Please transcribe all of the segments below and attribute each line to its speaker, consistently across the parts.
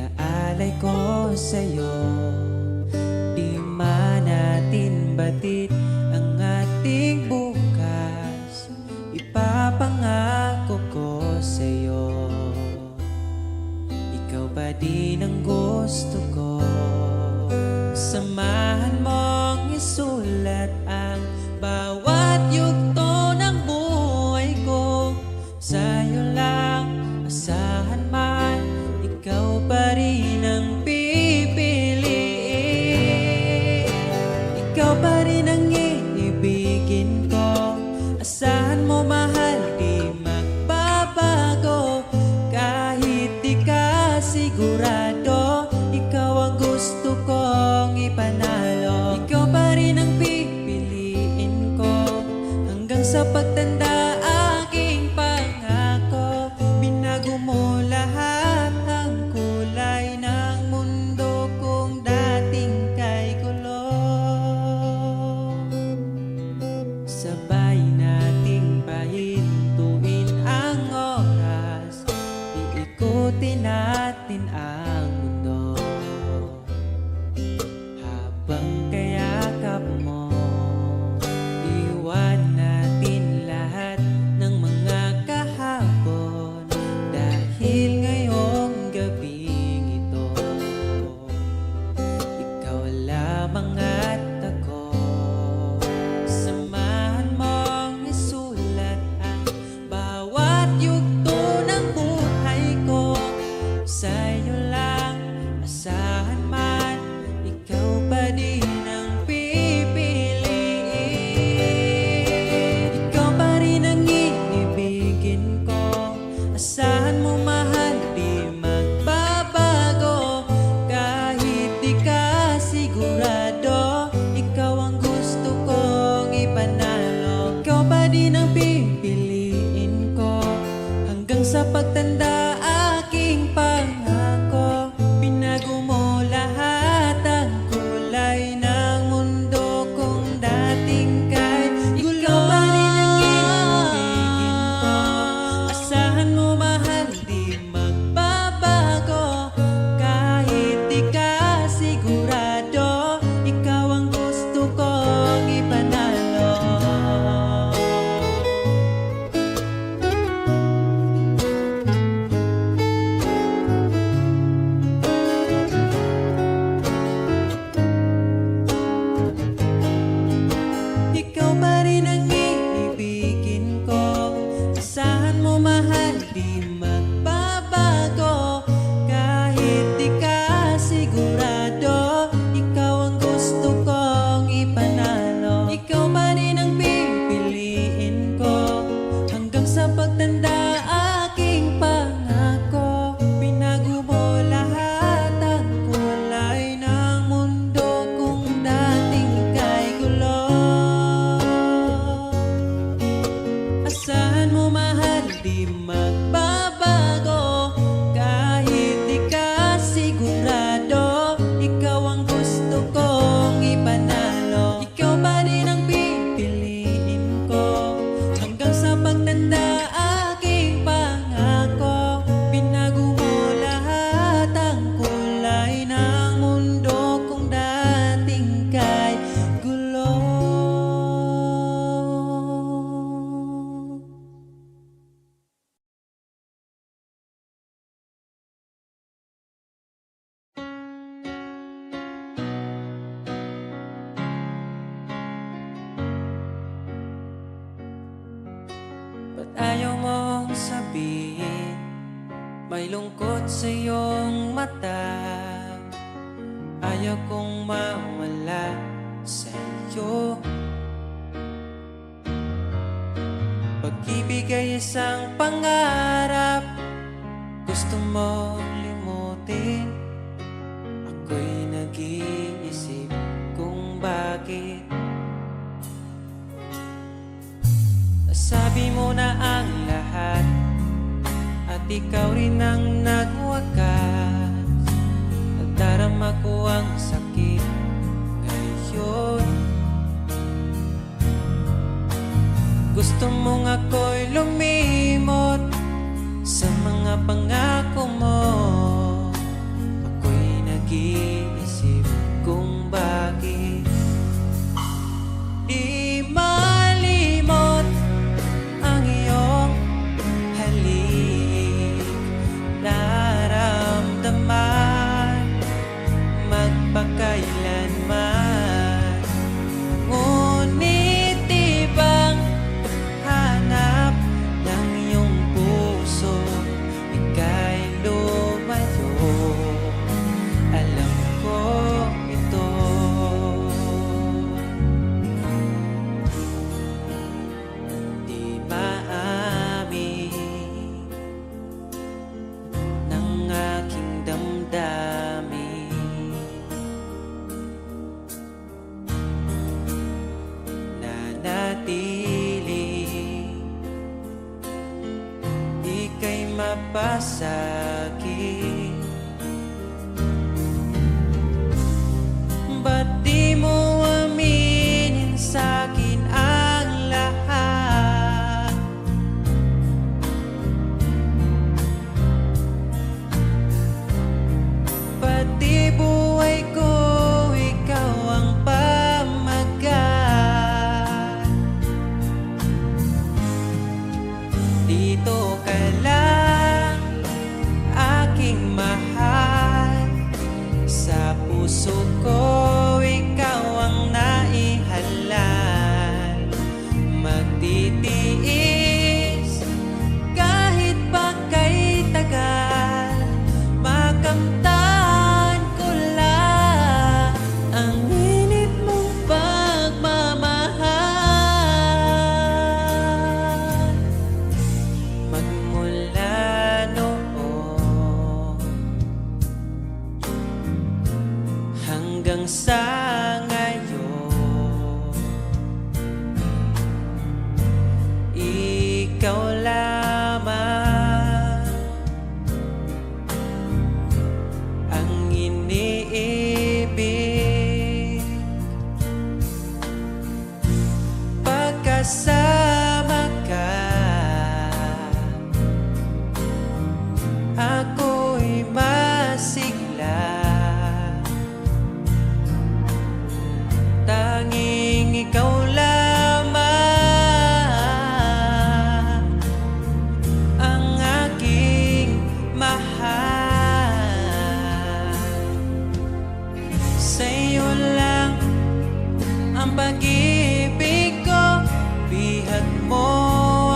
Speaker 1: Inaalay ko sa'yo, di man natin batid ang ating bukas. Ipapangako ko sa'yo, ikaw pa din ang gusto ko. Samahan mong isulat ang bawat yugto ng buhay ko. Sa'yo lang asahan man, ikaw pa rin ang pipiliin. Ikaw pa rin ang iibigin ko. Asahan mo mahal, di magbabago. Kahit di ka sigurado, ikaw ang gusto kong ipanalo. Ikaw pa rin ang pipiliin ko hanggang sa pagtanda. Aking pangako, binago mo lahat ang kulay ng mundo kung dating kay gulo. Sabay nating pahintuin ang oras, iikutin natin ang mundo. Habang kayakap mo, iwan natin lahat ng mga kahapon. Dahil ngayong gabing ito, ikaw lamang at ako. Samahan mong isulat ang bawat yugto ng buhay ko. Sa'yo lang asahan man, ikaw pa din ang pipiliin. Ikaw pa rin ang iibigin ko. Asahan mo mahal, di magbabago. Kahit di ka sigurado, ikaw ang gusto kong ipanalo. Ikaw pa din ang pipiliin ko hanggang sa pagtanda. Aking pangako, binago mo lahat ang kulay ng mundo kung dating kay gulo. Ikaw pa rin ang iibigin ko. Asahan mo mahal, di magbabago. Kahit di ka sigurado, ikaw ang gusto kong ipanalo. Ikaw pa rin ang iibigin ko. Asahan mo mahal, di magbabago. Kahit di ka sigurado, ikaw ang gusto kong ipanalo. Ikaw pa rin ang pipiliin ko hanggang sa pagtanda. Aking pangako, binago mo lahat ang kulay ng mundo kung dating kay gulo. Asahan mo mahal, di magbabago. Kahit di ka sigurado, ikaw ang gusto kong ipanalo. Ikaw pa rin ang pipiliin ko hanggang sa pagtanda. Aking pangako, binago mo lahat ang kulay ng mundo kung dating kay gulo. Ba't ayaw mong sabihin? May lungkot sa iyong mata. Ayaw kong mawala sa iyo. Pag-ibig ay isang pangarap, gusto mo limutin. Ako'y nag-iisip kung bakit nasabi mo na ang lahat at ikaw rin ang nagwakas. Nadarama ko ang sakit ngayon. Gusto mong ako'y lumimot sa mga pangako mo. pakailanman. Ngunit ibang hanap ng iyong puso, ika'y lumayo. Alam ko ito. Di maamin ng aking damdamin, nanatili, ika'y mapasakit. Ba't di mo aminin sa'kin ang lahat? Pati buhay ko, ikaw ang pamagat. Dito ka lang, aking mahal. Sa puso ko, ikaw ang naihalal. Magtitiis kahit pa kay tagal, makamtan ko lang ang init mong pagmamahal. Magmula noon hanggang sa ngayon, ikaw lamang ang iniibig. Pagkasama ka, ako'y masigla. Tanging ikaw lamang ang aking mahal. Sa'yo lang ang pag-ibig ko, bihag mo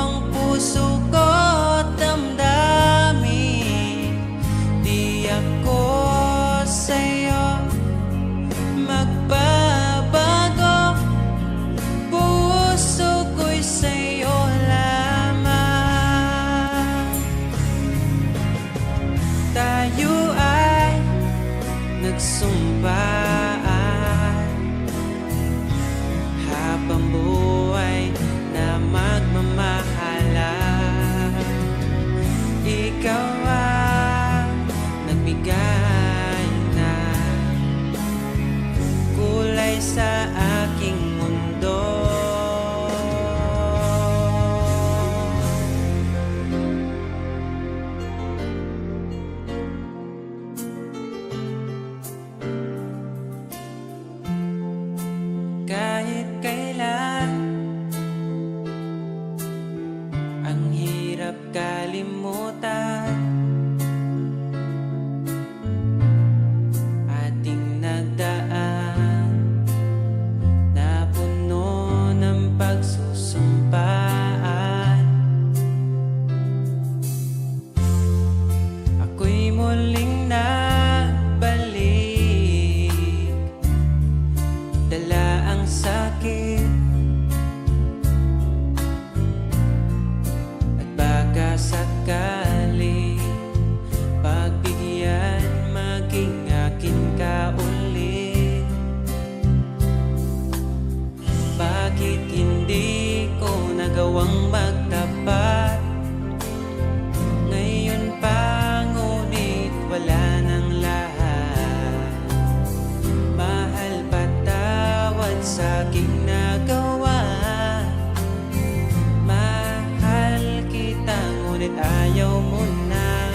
Speaker 1: ang puso ko at damdamin. Di ako sa'yo magbabago, puso ko'y sa'yo lamang. Tayo ay nagsumpaan habang buhay na magmamahalan. Ikaw ang nagbigay ng kulay sa aking mundo. Kahit kailan, ang hirap kalimutan. Ating nagdaan na puno ng pagsusumpaan. Ako'y muling nagbalik, dala ang sakit at baka sakali pagbigyan maging akin ka ulit. Bakit hindi ko nagawang magtapat ngayon pa, ngunit wala nang lahat. Mahal, patawad sa aking nagawa. Mahal kita, ngunit ayaw mo na.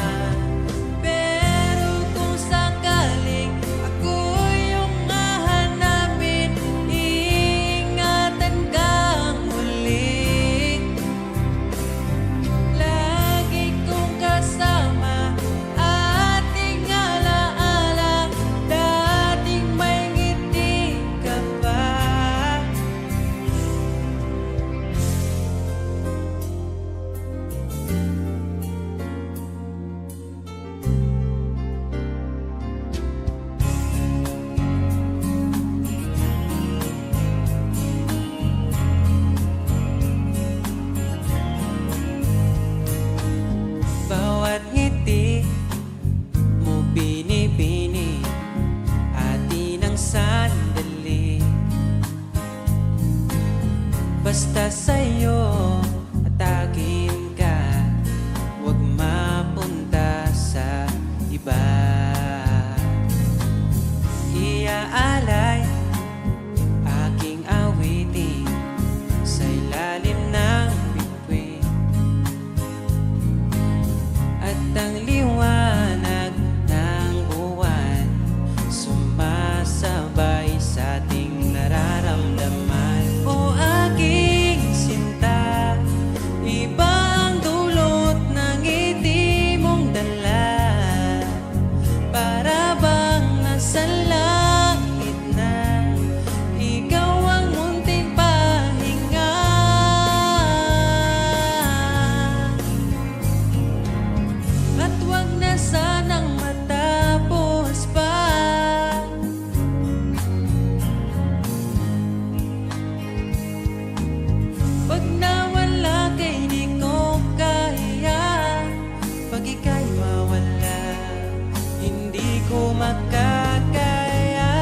Speaker 1: Pero kung sakaling ako yung hahanapin, iingatan kang muli. na sa'yo, atagin ka, huwag mapunta sa iba. Iaalay aking awitin sa ilalim ng bituin, at ang liwanag ng buwan sumasabay sa ating nararamdaman. O aking sinta, ibang dulot ng ngiti mong dala, para bang nasa langit na ikaw ang munting pahinga. At wag na sanang matapos pa. Pag nawala kay di ko kaya, pag ika'y mawala, hindi ko makakaya.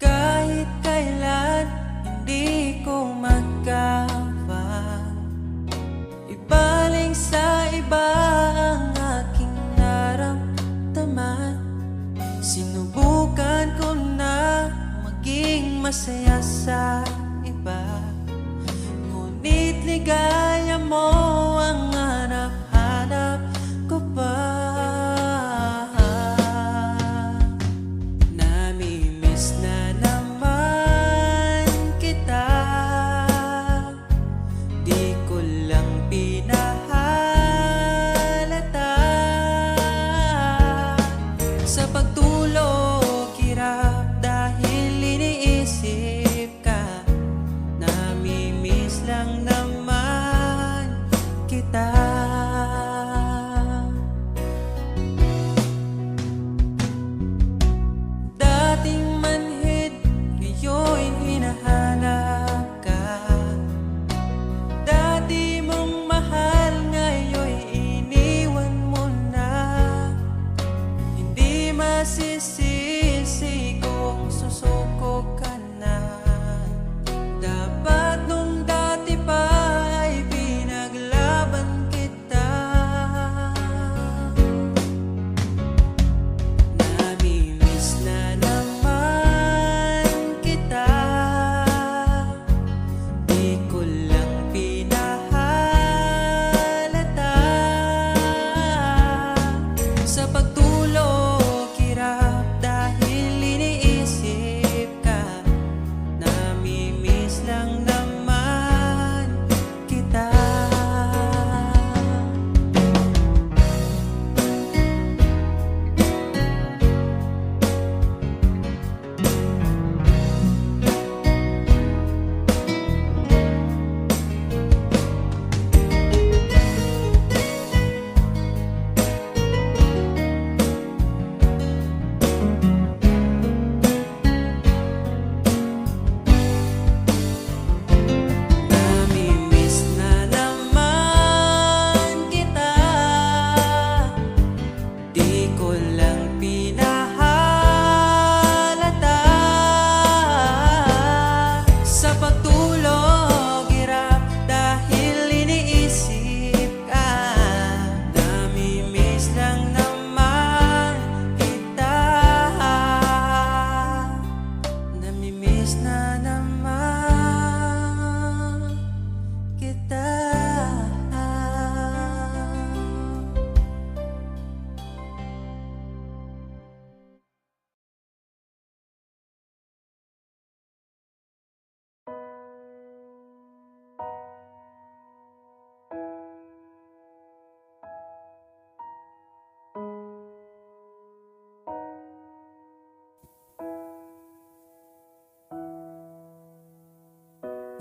Speaker 1: Kahit kailan hindi ko magawa ibaling sa iba ang aking naramdaman. Sinubukan ko na maging masaya sa iba, ngunit ligaya mo ang hanap-hanap ko pa. Namimiss na naman kita, di ko lang pinahalata. Sa pagtulog, hirap dahil iniisip ka. Namimiss lang naman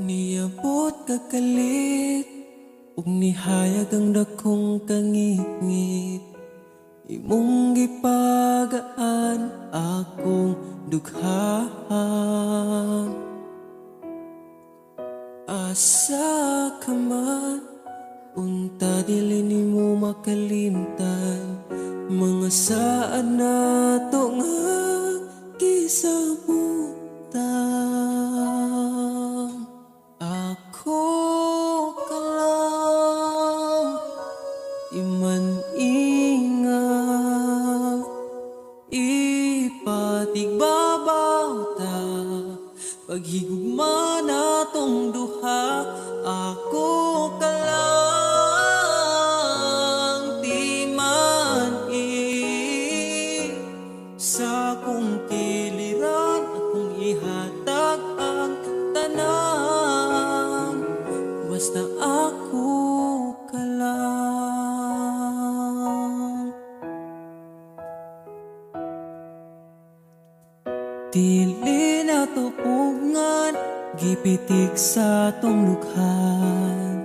Speaker 1: niabot kakalit ug nihayag ang dakong kangit-ngit, imong gipagaan akong dughaan. Asa ka man, unta dili nimo makalimtan, mga saad nato nga gisabutan. Ako ka lang, iman ingat, ipatigbabaw ta, paghigugma natong duha. Ako ka lang, di man sa akong kiliran, akong ihatag ang tanan, basta ako ka lang. Dili na tupungan, gipitik sa tong lukhan,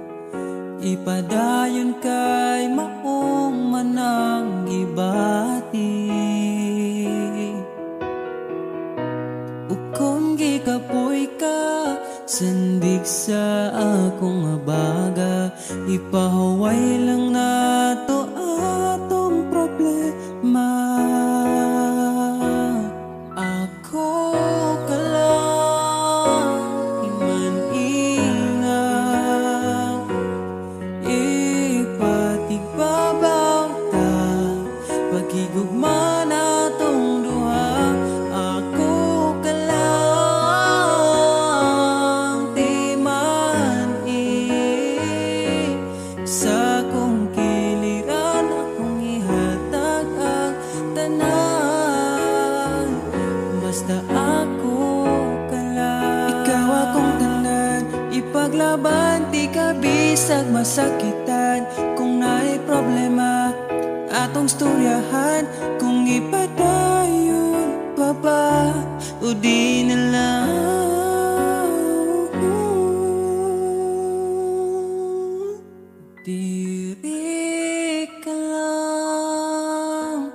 Speaker 1: ipadayon kay maong manang gibati. Ug kung gikapoy ka, sandig sa akong abaga, ipahuway lang nato atong problema. Ako ka lang, iman ingat, ipatigbabaw ta, paghigugma natong duha. Ako ka lang, di man sa akong kiliran, akong ihatag ang tanan, basta ako ka lang. Ikaw akong tanan, ipaglaban, di ka bisag masakitan. Kung naay problema, atong storyahan, kung ipadayon pa ba o di na lang. Diri ka lang,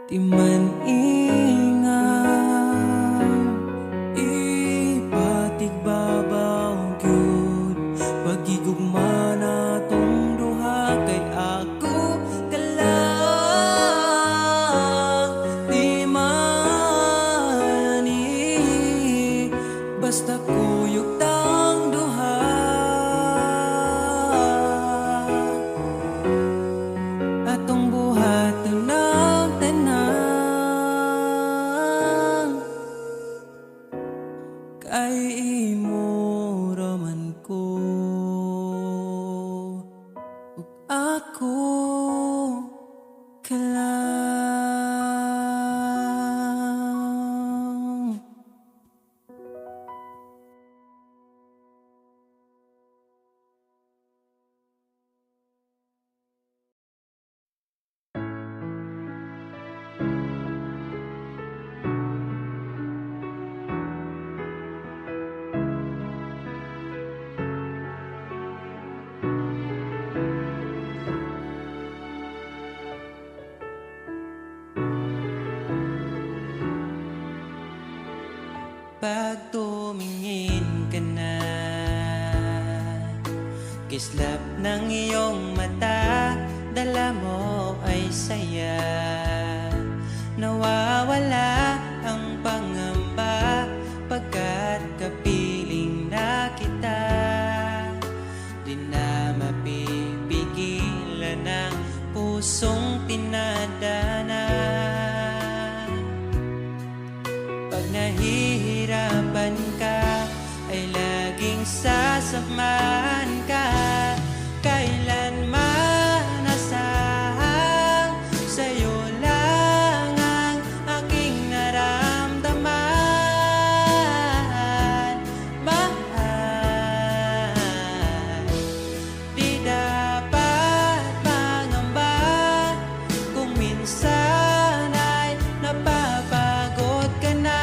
Speaker 1: di man ingat, ipatigbabaw gyud, paghigugma natong duha. Kay ako ka lang, di man basta kuyog tang duha. Atong buhaton ng tanan, kay imo raman ko, ug ako ka lang. Pag tumingin ka na, kislap ng iyong mata, dala mo ay saya. Nawawala ang pangamba, pagkat kapiling na kita. Di na mapipigilan ang pusong tinadana. Pag nahihirapan ka, ay laging sasamahan ka. Kailanman asahang sa'yo lang ang aking naramdaman. Mahal, di dapat mangamba kung minsan ay napapagod ka na.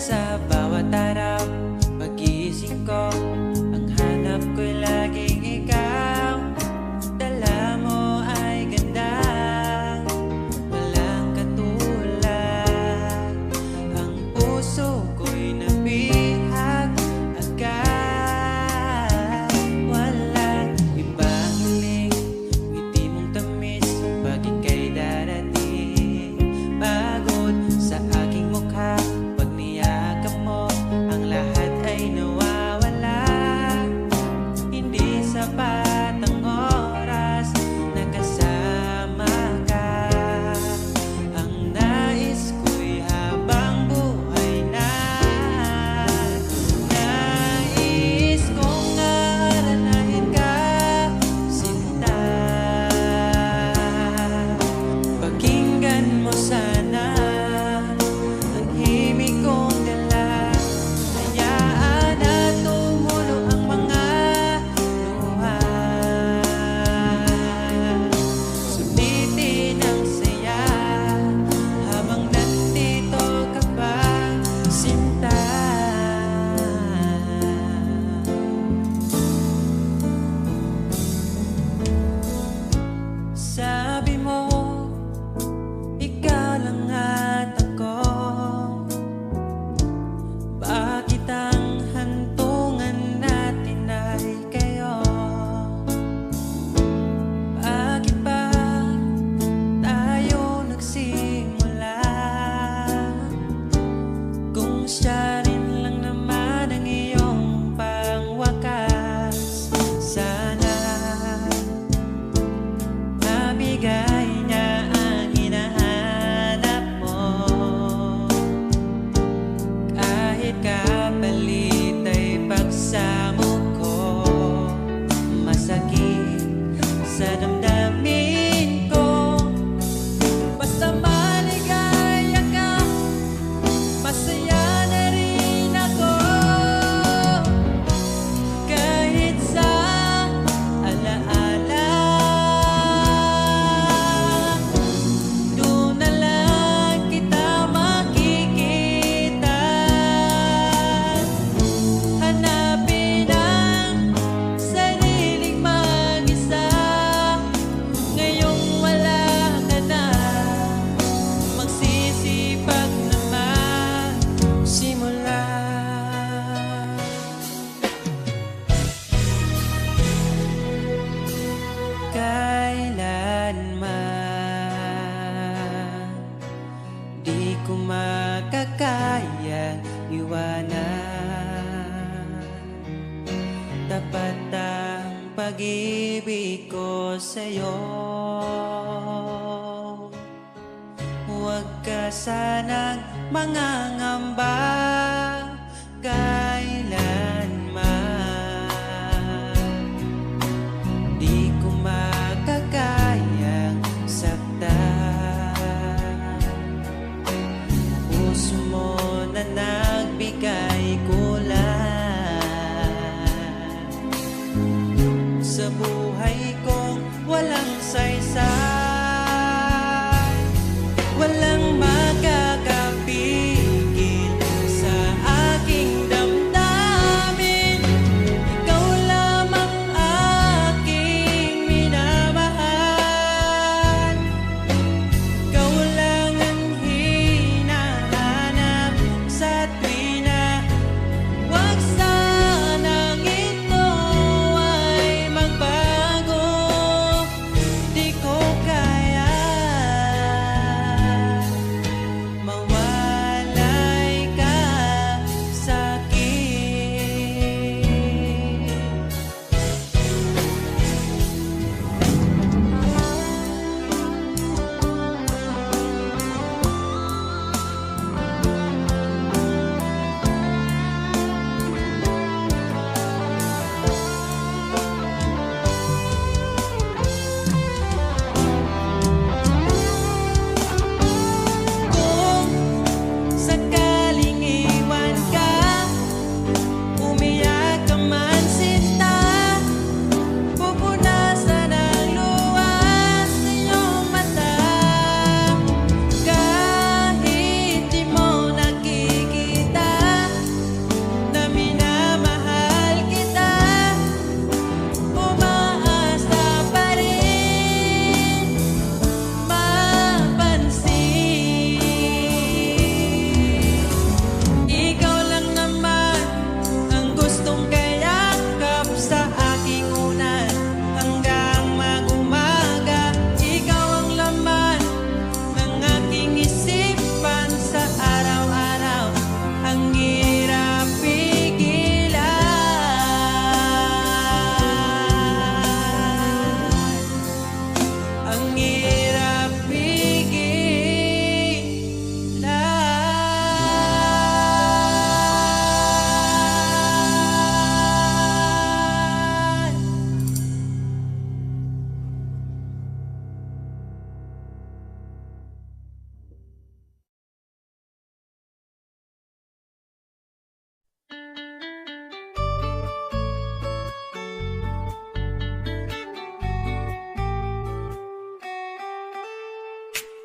Speaker 1: Sa bawat araw, pagising ko, ang hanap ko'y laging ikaw. Dala mo ay ganda, walang katulad. Ang puso ko'y nabihag agad. Walang ibang hiling, ngiti mong tamis pag ika'y darating. Pagod sa aking mukha pag niyakap mo, ang lahat ay nawawala. Hindi sapat ang oras na kasama ka. Ang nais ko'y habang buhay na. Nais kong aalalahin ka, sinta. Pakinggan mo sana ang himig kong dala. Hayaan na tumulo ang mga luha. Sulitin ang saya habang nandito ka pa, sinta. Sabi mo, ikaw lang at ako. Bakit ang hantungan natin ay kayo? Bakit ba tayo nagsimula? Kung siya rin lang naman ang iyong pangwakas, sana mabigay niya ang hinahanap mo. Kahit kapalit ay pagsamo ko, masakit sa damdamin ko. Basta maligaya ka, masaya na rin ako. Kahit sa alaala, doon na lang kita makikita. Hanapin ang sariling mag-isa. Ngayong wala ka na, magsisipag naman simula. Kailanman di ko makakaya iwanan. Tapat ang pag-ibig ko sa'yo. Huwag ka sanang mangangamba kailanman. Di ko makakayang saktan. Puso mo na nagbigay kulang sa buhay kong walang saysay. Walang makakapigil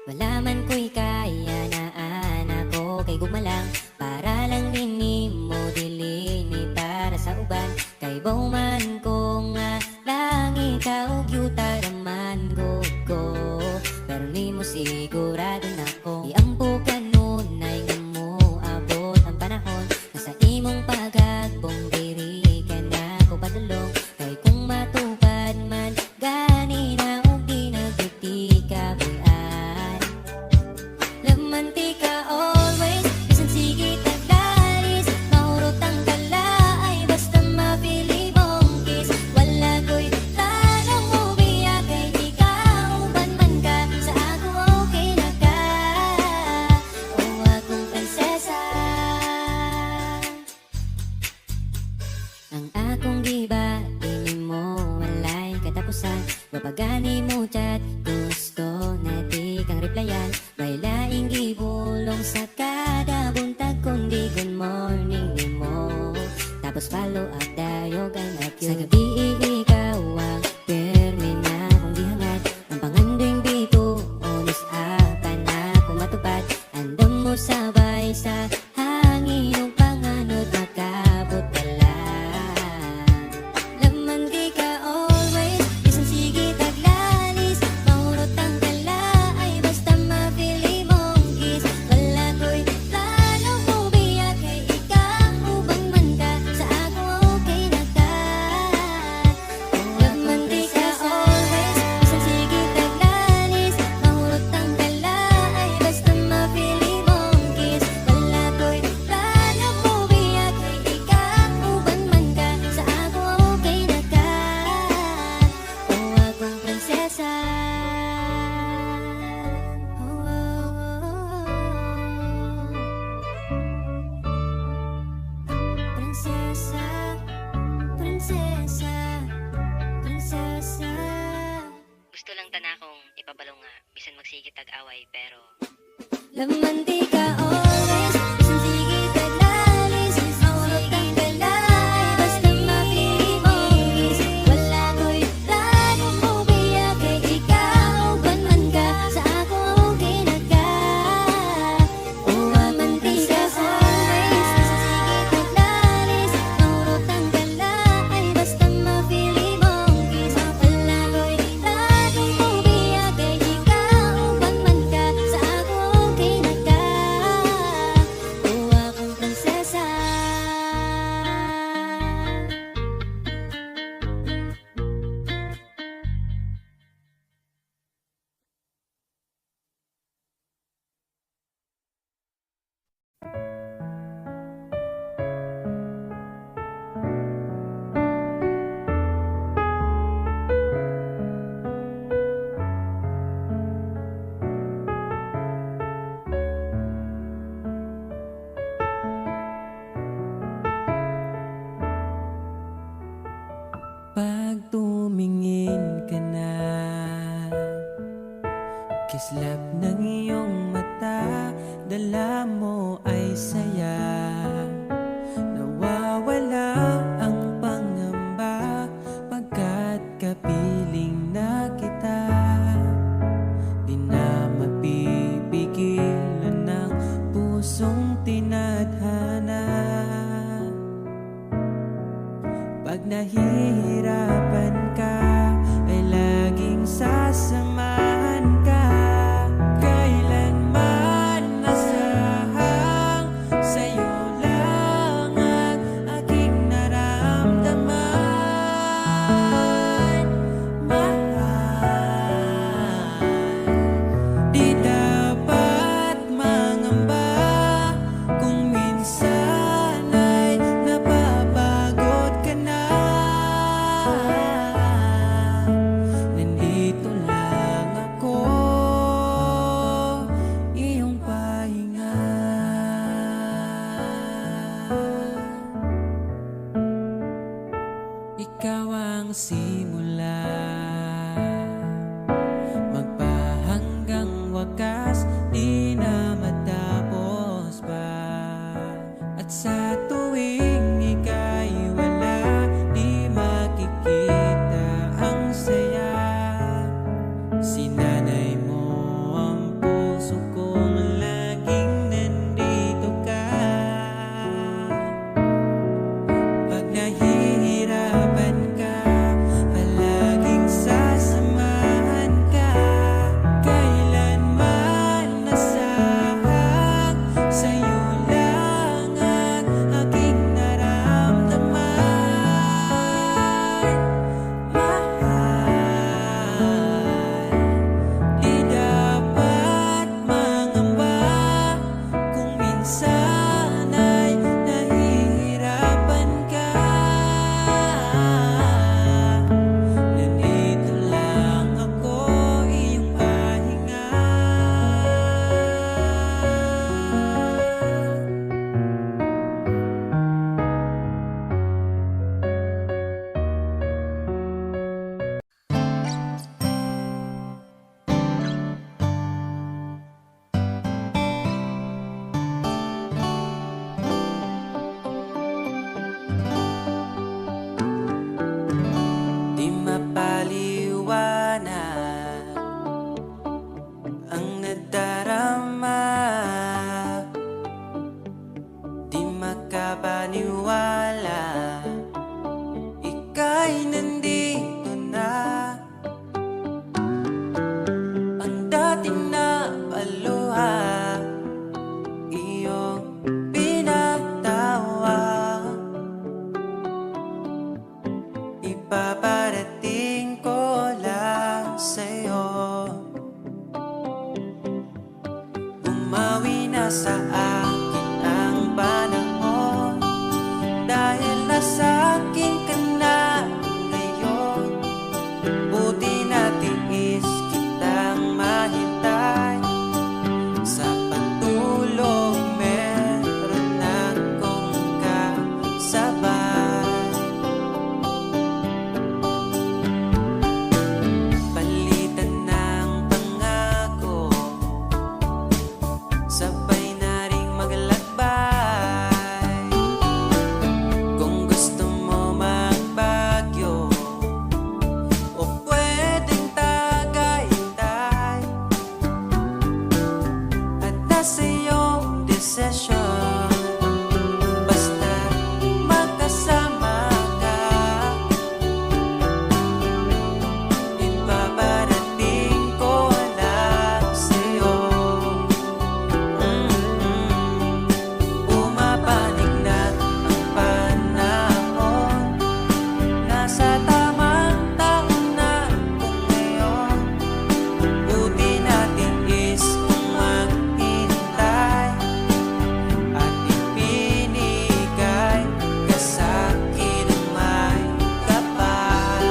Speaker 2: Wala man ko'y kaya na anak ko kay gumalang para lang din ni mo dili ni para sa uban kay bauman ko nga lang ikaw gyuta raman ko pero ni mo sigurado na ko iampo kanunay nga mo abot ang panahon na sa imong pagagbong diri ka na ko padulong kay kung matupad man gani na og di nagiti ka buyan lamantika always bisan sige taglalis maurot ang kalaay basta mapili mong kiss wala ko'y tanong mo biya kay ikaw uban man ka sa ako okay na ka o akong prinsesa ang akong giba di mo walay katapusan wapagani mo chat gusto na di kang replyan may laing gibulong sa kada buntag kundi good morning ni mo tapos follow up dayo ganap yun sa gabi ikaw ang permi na kung dihangad ang pangandoing bito onis apan na kung matupad andam mo sabay sa hangin ug panganod makabot ka lang laman di ka always bisan sige taglalis maurot ang kalaay basta mapili mong kiss wala ko'y plano mo biya kay ikaw uban man ka sa ako okay na ka laman di ka always bisan sige taglalis maurot ang kalaay basta mapili mong kiss wala ko'y plano mo biya kay ikaw uban man ka sa ako okay na ka o akong prinsesa prinsesa prinsesa prinsesa
Speaker 3: Gusto lang tanakong ipabalong nga bisan magsigit tag-away pero
Speaker 2: laman di ka always bisan sige taglalis maurot ang kalaay basta mapili mong kiss wala ko'y plano mo biya kay ikaw uban man ka sa ako okay na ka o laman di ka always bisan sige taglalis maurot ang kalaay basta mapili mong kiss wala ko'y plano mo biya kay ikaw uban man ka sa ako okay na ka o akong prinsesa
Speaker 1: Pag tumingin ka na, kislap ng iyong mata, dala mo ay saya. Nawawala ang pangamba pagkat kapiling na kita. Di na mapipigilan ng pusong tinadhana. Pag nahihirapan ka, ay laging sasamahan ka. Kailanman masahang sa'yo lang ang aking naramdaman. Mahal, di dapat mangamba kung minsan ay napapagod ka na. Nandito lang ako, iyong pahinga. Ikaw ang simula, magpahanggang wakas, di na matapos pa. At sa tuwing ika'y wala, di makikita ang saya. Sinanay mo ang magtiwala, ika'y nandito na. Ang dating na paluha, iyong pinagtawa. Ipaparating ko lang sa'yo, bumawi na sa akin ang panahon, dahil nasa akin ka na ngayon. Buti na tiis kitang mahintay, sa pagtulog meron akong kasabay. Palitan ng pangako, sabay na ring maglakbay. Kung gusto mo magbagyo o pwedeng tagaytay, at nasa iyong desisyon, basta magkasama ka. Ipaparating ko lang sa'yo, pumapanig na ang panahon, nasa tamang taon na kung ngayon. Buti natin is kung maghintay, at ipinigay ka sa'kin ng may kapal.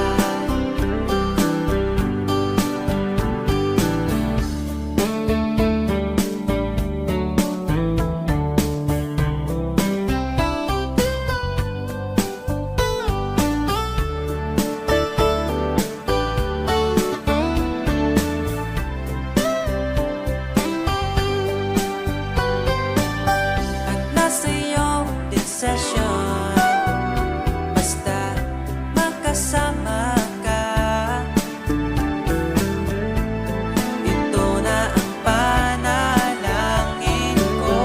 Speaker 1: At nasa iyong desisyon, basta magkasama ka. Ito na ang panalangin ko.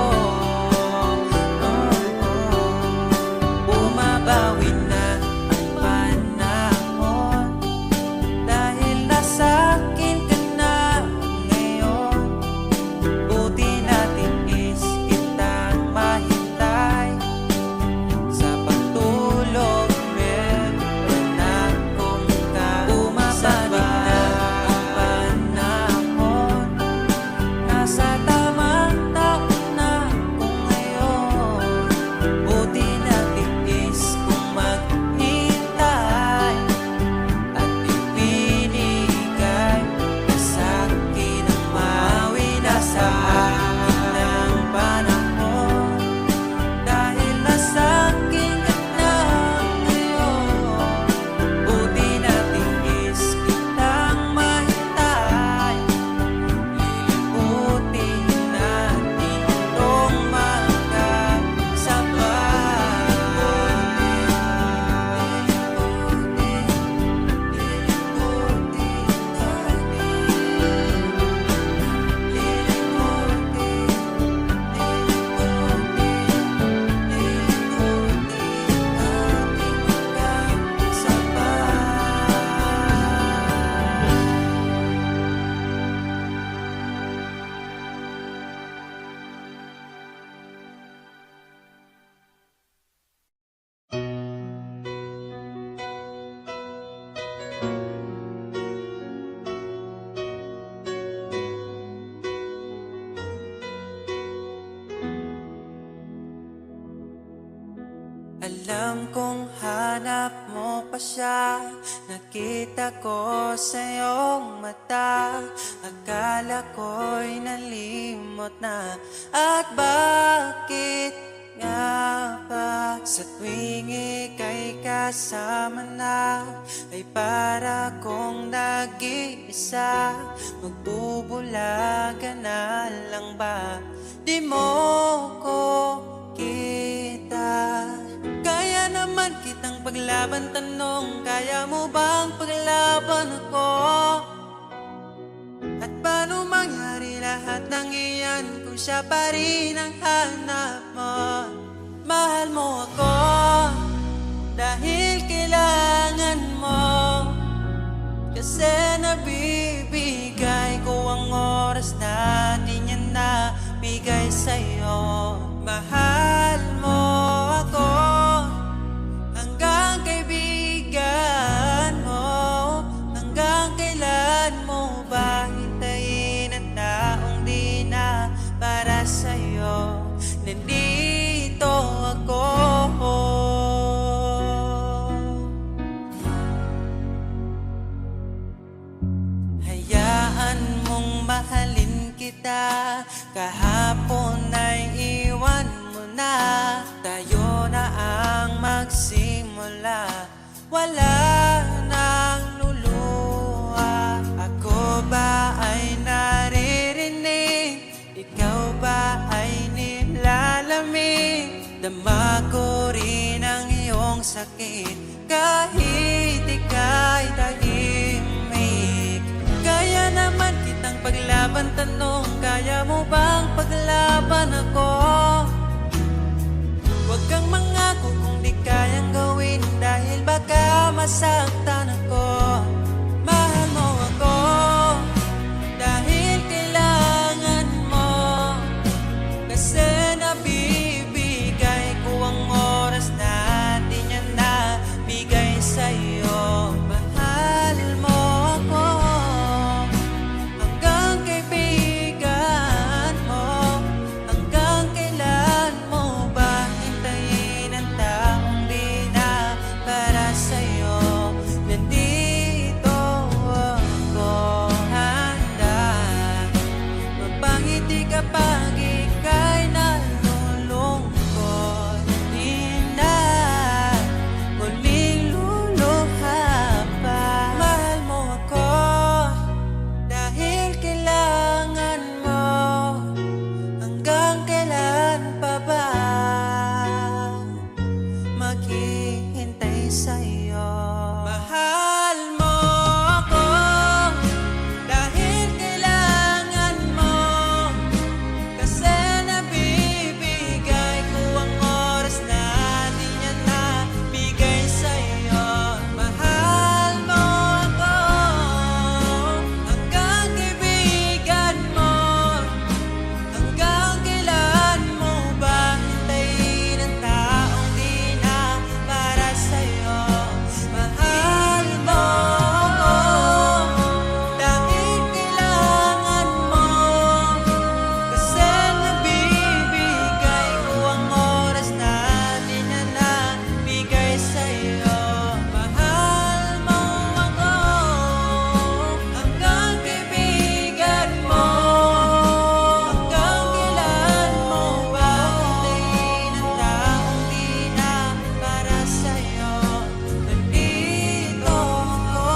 Speaker 1: Bumabawi na ang panahon, dahil nasa akin ka na ngayon. Buti natin is kitang mahintay, sa pagtulog meron akong kasabay. Bumabawi na ang panahon, nasa tamang taon na kung ngayon. Buti natin is kung maghintay, at ipinigay ka sa'kin ang mawi na sa akin ng panahon, dahil nasa akin ka na ngayon. Buti natin is kitang mahintay, lilibutin natin itong Alam kong hanap mo pa siya, nakita ko sa iyong mata. Akala ko'y nalimot na, at bakit nga ba sa tuwing ika'y kasama na, ay para kong nag-iisa? Magbubulaga na lang ba? Di mo ko kita. Kaya naman kitang paglaban, tanong, kaya mo bang paglaban ako? At paano mangyari lahat ng iyan kung siya pa rin ang hanap mo? Mahal mo ako, sa'yo. Mahal mo ako hanggang kaibigan mo. Hanggang kailan mo ba hintayin ang taong di na para sa'yo? Nandito ako. Hayaan mong mahalin kita, kahapon ay iwan mo na. Tayo na ang magsimula, wala nang luluha. Ako ba ay naririnig? Ikaw ba ay nilalamig? Dama ko rin ang iyong sakit kahit ika'y tahimik. Kaya naman kitang paglaban, tanong, kaya mo bang paglaban ako? Huwag kang mangako kung di kayang gawin, dahil baka masaktan ako. Mahal mo ako dahil kailangan mo, kasi nabibigay ko ang oras na di niya nabigay sa'yo. Mahal mo ako hanggang kaibigan mo. Hanggang kailan mo ba hintayin ang taong di na para sa'yo? Nandito ako, handa mapangiti kapag ika'y nalulungkot. Di na muling luluha pa. Mahal mo ako dahil kailangan mo. Hanggang kailan pa ba maghihintay sa'yo? Mahal mo ako dahil kailangan mo, kasi nabibigay ko ang oras na di niya nabigay sa'yo. Mahal mo ako hanggang kaibigan mo. Hanggang kailan mo ba hintayin ang taong di na para sa'yo? Mahal mo ako dahil kailangan mo, kasi nabibigay ko ang oras na di na nabigay sa'yo. Mahal mo ako hanggang kaibigan mo. Hanggang kailan mo ba hintayin ang taong di na para sa'yo? Nandito ako.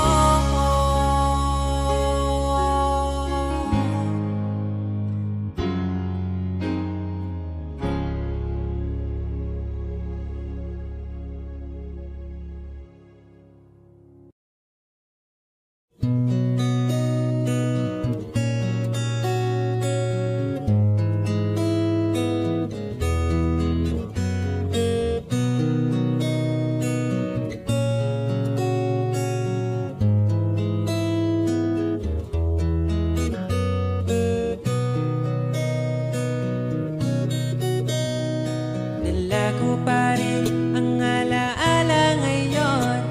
Speaker 1: Dala ko pa rin ang alaala ngayon,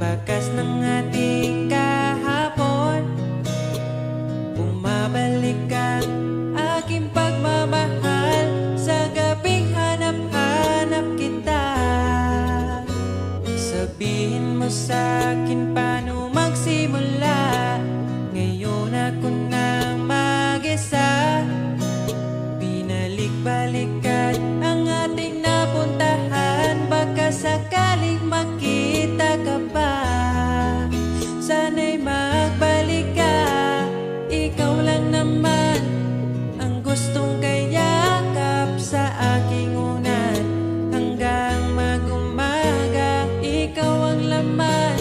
Speaker 1: bakas ng ating kahapon. Bumabalik ang aking pagmamahal sa gabing hanap-hanap kita. Sabihin mo sa'kin paano magsimula, ngayon ako na mag-isa. Binalik-balikan ang ating napuntahan, baka sakaling makita ka pa. Sana'y magbalik ka, ikaw lang naman ang gustong kayakap sa aking unan. Hanggang mag-umaga, ikaw ang laman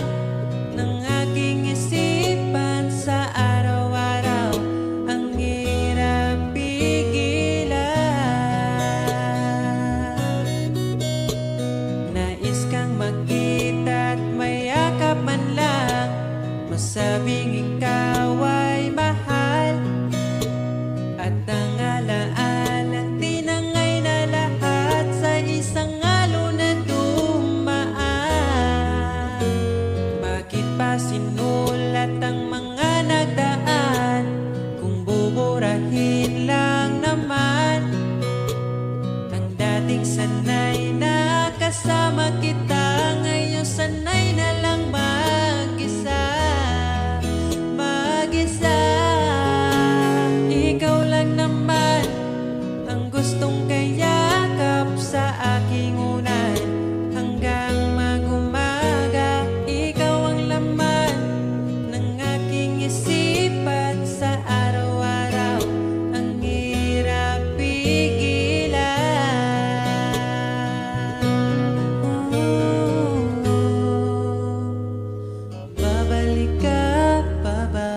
Speaker 1: kasama kita ngayon, sanay na lang mag-isa. Mag-isa. Ikaw lang naman ang gustong kayakap sa aking unan hanggang mag-umaga. Ikaw ang laman ng aking isipan sa araw-araw. Ang hirap pigilan. Babalik ka pa ba?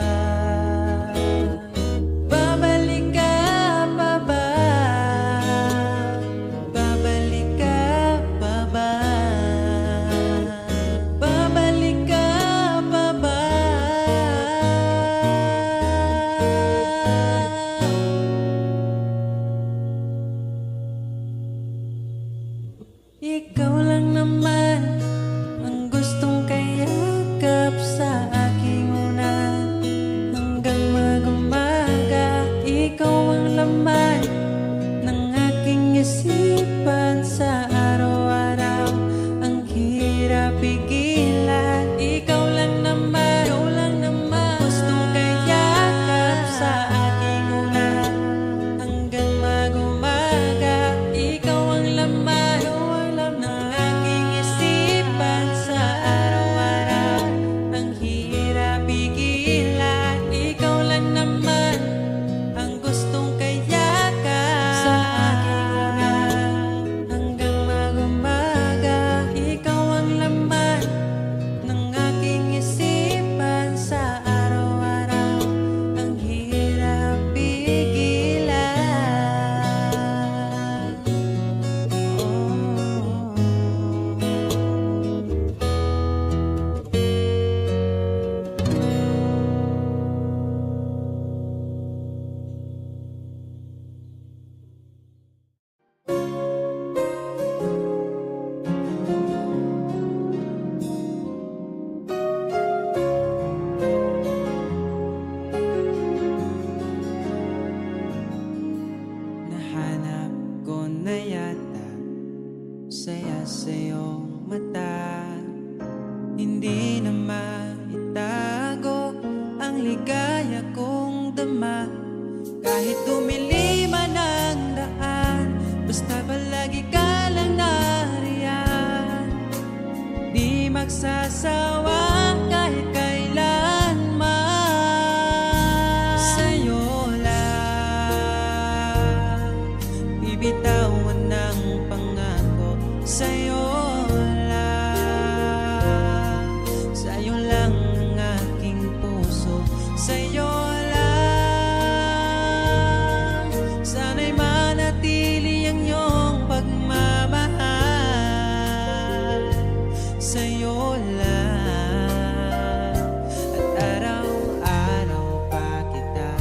Speaker 1: Babalik ka pa ba? Babalik ka pa ba? Babalik ka pa ba? Ikaw lang naman ang gustong kayakap sa aking unan hanggang mag-umaga. Ikaw ang laman ng aking isipan sa araw-araw. Ang hirap pigilan. Ikaw lang naman gustong kayakap sa aking unan hanggang mag-umaga. Ikaw ang laman ng aking isipan sa araw-araw. Ang hirap pigilan. Ikaw lang naman ang gustong kayakap sa aking unan hanggang mag-umaga. Ikaw ang laman ng aking isipan sa araw-araw. Ang hirap pigilan. Nahanap ko na yata saya sa iyong mata. Hindi na maitago ang ligaya kong dama. Kahit tumili man ang daan, basta palagi ka lang nariyan. Di magsasawa kahit kailanman. Sa'yo lang bibitawan ng pangako. Sa'yo lang ang aking puso. Sa'yo lang sana'y manatili ang iyong pagmamahal. Sa'yo lang at araw-araw pa kita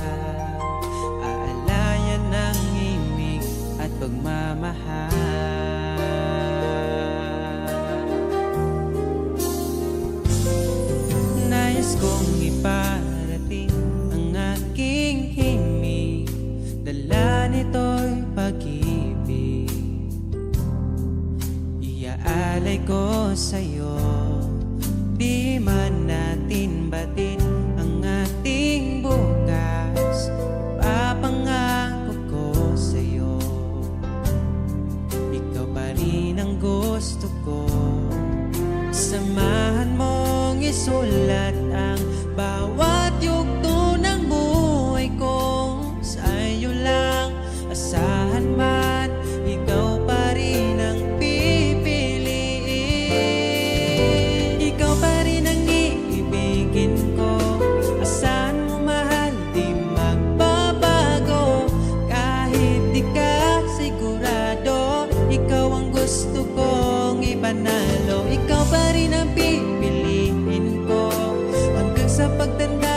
Speaker 1: aalayan ng himig at pagmamahal. Nais kong iparating ang aking himig, dala nito'y pag-ibig. Iaalay ko sa'yo, di man natin batin ang ating bukas. Papangako ko sa'yo, ikaw pa rin ang gusto ko. Samahan mong isulat ang bawat yugto ng buhay ko. Sa'yo lang asahan man, ikaw pa rin ang pipiliin. Ikaw pa rin ang iibigin ko. Asahan mo mahal, di magbabago. Kahit di ka sigurado, ikaw ang gusto kong ipanalo. Ikaw pa rin ang pipiliin ko hanggang sa pagtanda.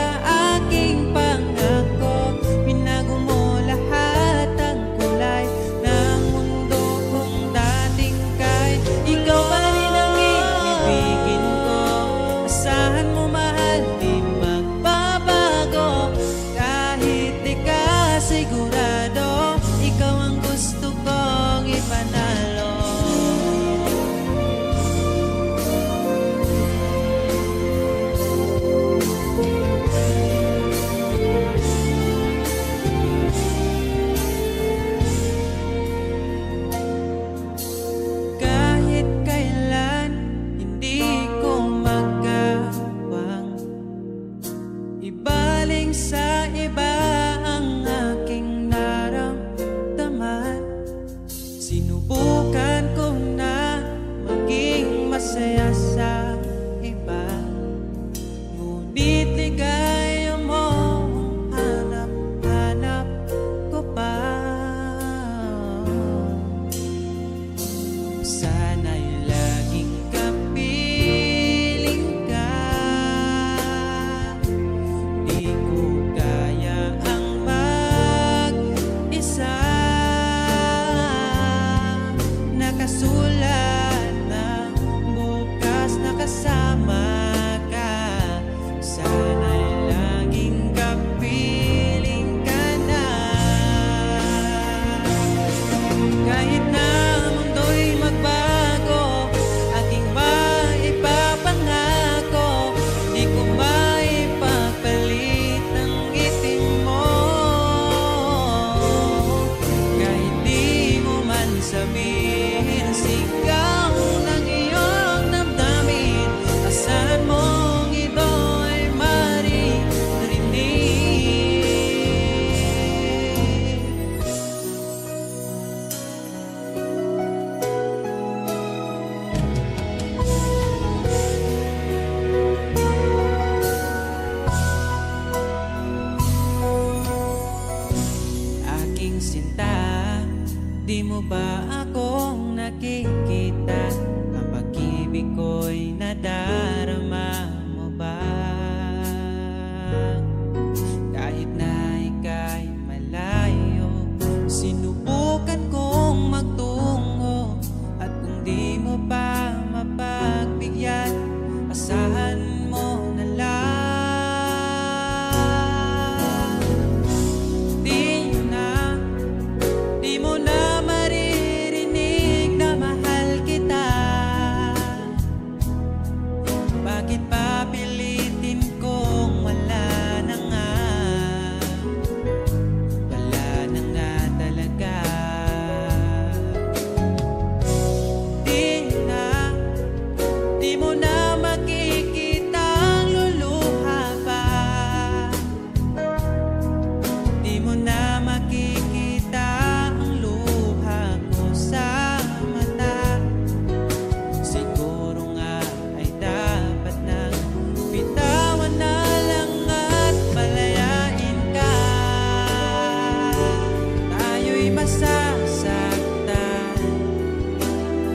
Speaker 1: mo pa mapagbigyan, asahan mo na lang. Di mo na maririnig na mahal kita. Bakit pa pilitin kung wala na nga? Wala na nga talaga. Di mo na makikita ang luluha pa. Di mo na makikita ang luha ko sa mata. Siguro nga ay dapat nang bitawan na lang at palayain ka. Tayo'y masasaktan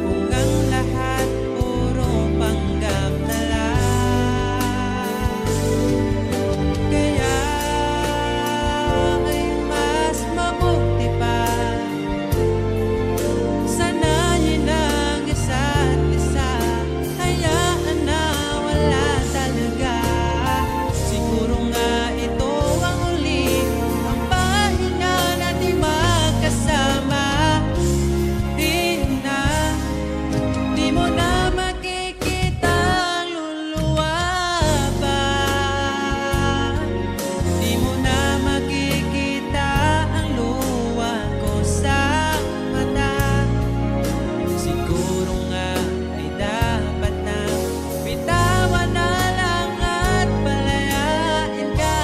Speaker 1: kung ang lahat puro panggap na lang. Kaya ay mas mabuti pa sanayin ang isa't isa. Hayaan na wala talaga. Siguro nga ito ang huli ang pahinga natin magkasama. Di mo na makikita ang luluwa pa. Di mo na makikita ang luha ko sa mata. Siguro nga ay dapat na bitawan na lang at palayain ka.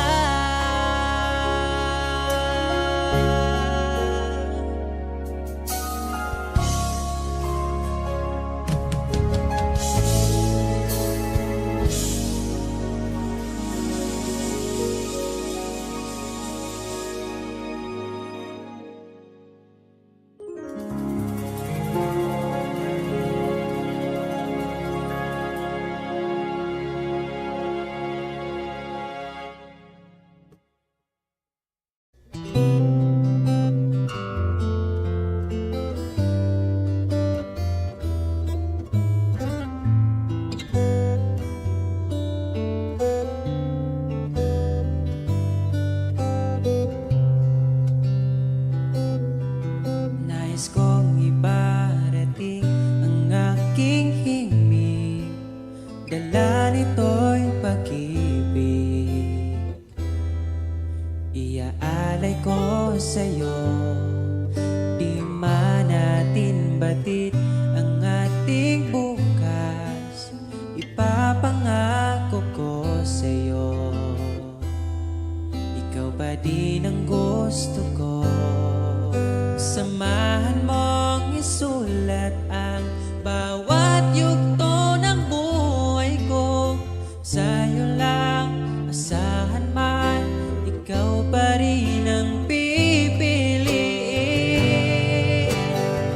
Speaker 1: Nais kong ibarating ang aking himig, dala nito'y pag-ibig. Iaalay ko sa'yo, di man natin batid ang ating bukas. Ipapangako ko sa'yo, ikaw pa din ang gusto ko. Samahan mong isulat ang bawat yugto ng buhay ko. Sa'yo lang asahan man, ikaw pa rin ang pipiliin.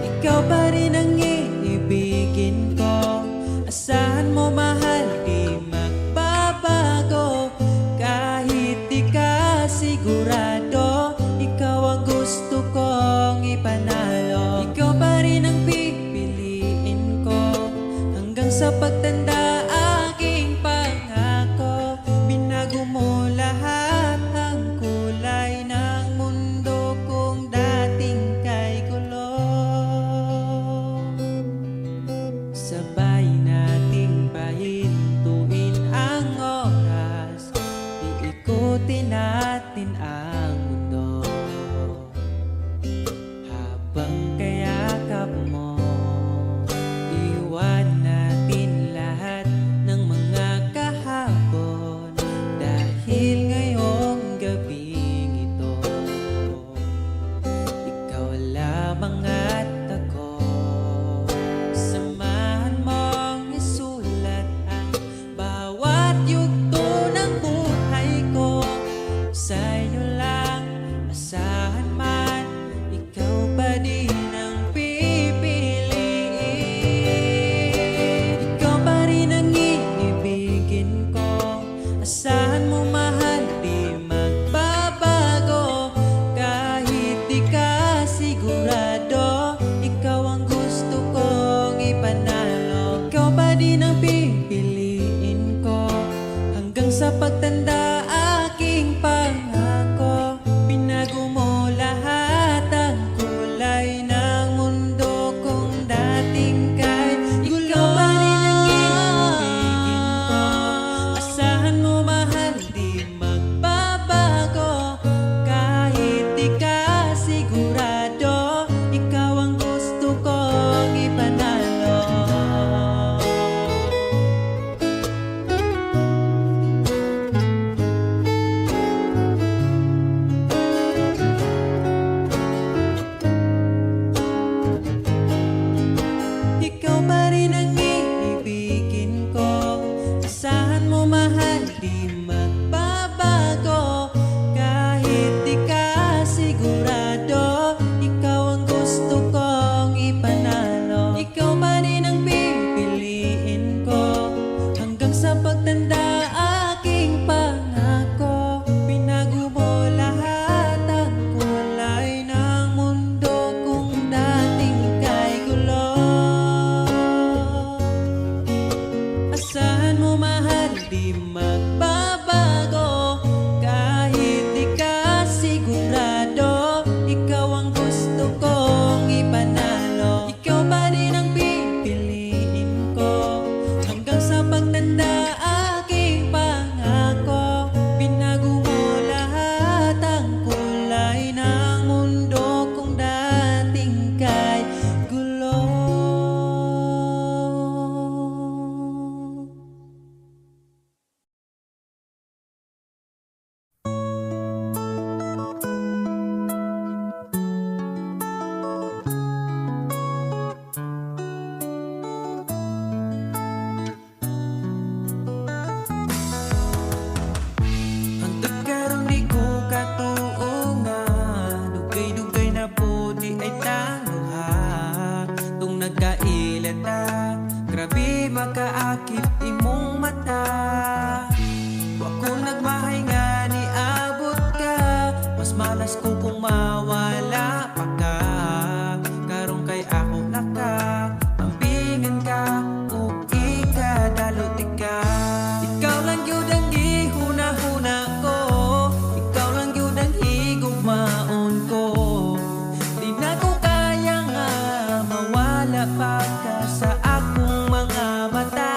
Speaker 1: Ikaw pa rin ang iibigin ko. Asahan mo mahal, di magbabago. Kahit di ka sigurado, ikaw ang gusto kong ipanalo. Ikaw pa rin ang pipiliin ko hanggang sa pagtanda. Aking pangako, binago mo lahat ang kulay ng mundo kong dating kay gulo. Sabay nating pahintuin ang oras, iikutin natin ang mundo. Habang kayakap mo, iwan natin lahat. Grabe makaakit imong mata. Wa ko nagmahay nga ni abot ka. Mas malas ko kung mawala pa ka. Karong kay ako naka ambingan ka o ikadalot ka. Ikaw lang yun ang gihuna-huna ko. Ikaw lang yun ang higugmaon ko. Di na ko kaya nga mawala pa ka sa akong mga mata.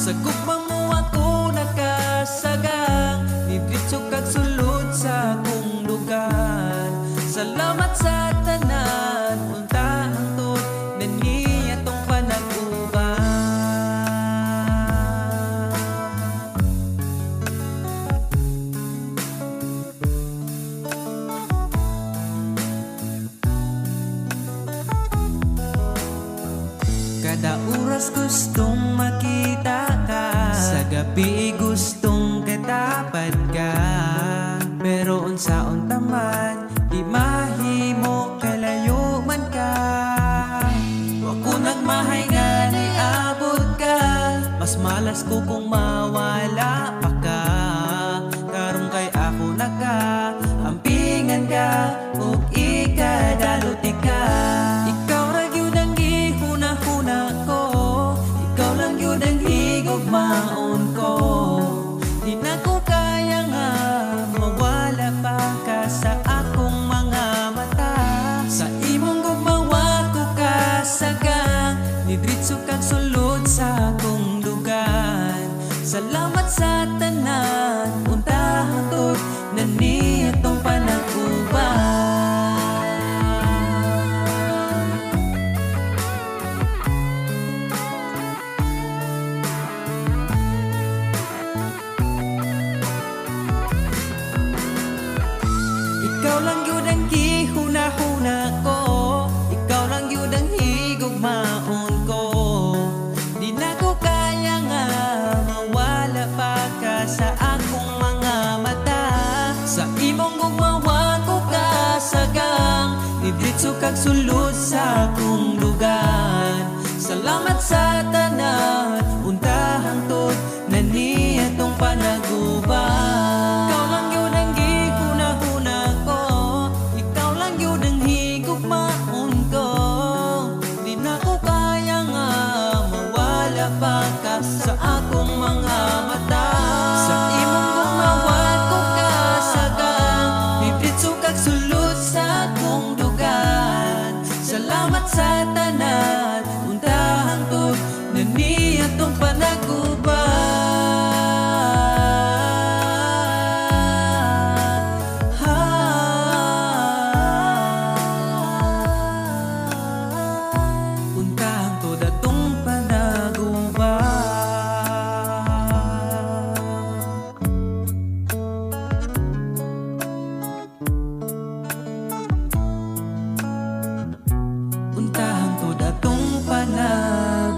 Speaker 1: Sa gugmang mo ako nakasagang, didritso kag sulod sa akong lugar. Salamat sa tanan, unta hangtod na niya tong panag-uban. Kada oras gustong makita ka, sa gabi gustong katapad ka. Pero unsaon taman, di mahimo kalayo man ka. Wa ko nagmahay nga ni abot ka. Mas malas ko kung mawala pa ka. Karong kay ako naka ampingan ka ug ikadalot ka. Ikaw ra gyud ang gihuna-huna ko. Ikaw lang yun ang higugmaon ko. Di na ko kaya nga mawala pa ka sa akong mga mata. Sa imong gugmawa ko kasagang, didritso kag sulod sa akong lugar. Salamat sa tanan, unta hangtod na niya tong panag-uban. Ikaw lang yun ang gihuna-huna ko. Ikaw lang yun ang higugmaon ko. Di na ko kaya nga mawala pa ka sa akong mga mata. Sa imong gugmawa ko kasagang, didritso kag sulod sa akong lugar. Salamat sa tanan, unta hangtod na niya tong panag-uban. Ikaw lang yun ang gihuna-huna ko. Ikaw lang yun ang higugmaon ko. Di na ko kaya nga mawala pa ka sa akong mga mata. Sa imong gumawa ko kasagang, didritso kag sulod sa akong lugar. Salamat sa tanan, unta hangtod na niya tong panag-uban. Unta hangtod atong panag-uban. Unta hangtod atong panag-uban.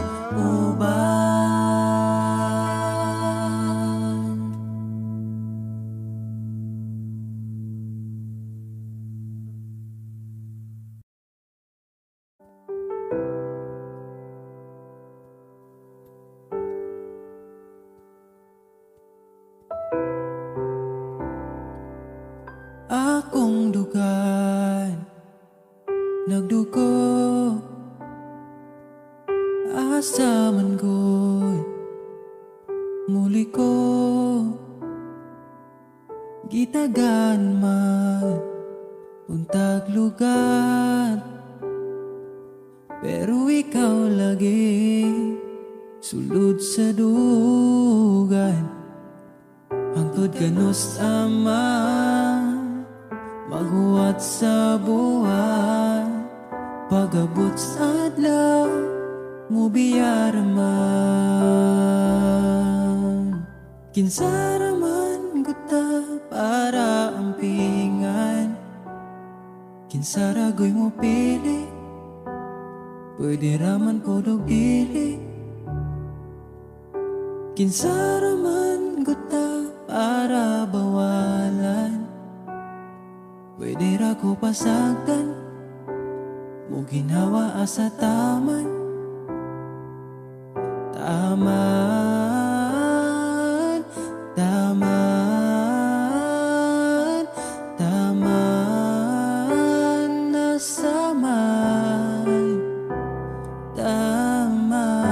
Speaker 1: Akong dugan nagdugo, asa man ko'y muli ko gitagan man untag lugar. Pero ikaw lagi sulod sa dugan. Hangtod kanos ama maghuwat sa buwan. Pagabot sa adlaw mo biyaraman. Kinsaraman guta para ampingan. Kinsaragoy mo pili, pwede raman po dili. Kinsaraman guta para bawalan, pwede ra ko pasagdan. Mo ginawa asa taman. Taman, taman, taman, nasaman, taman.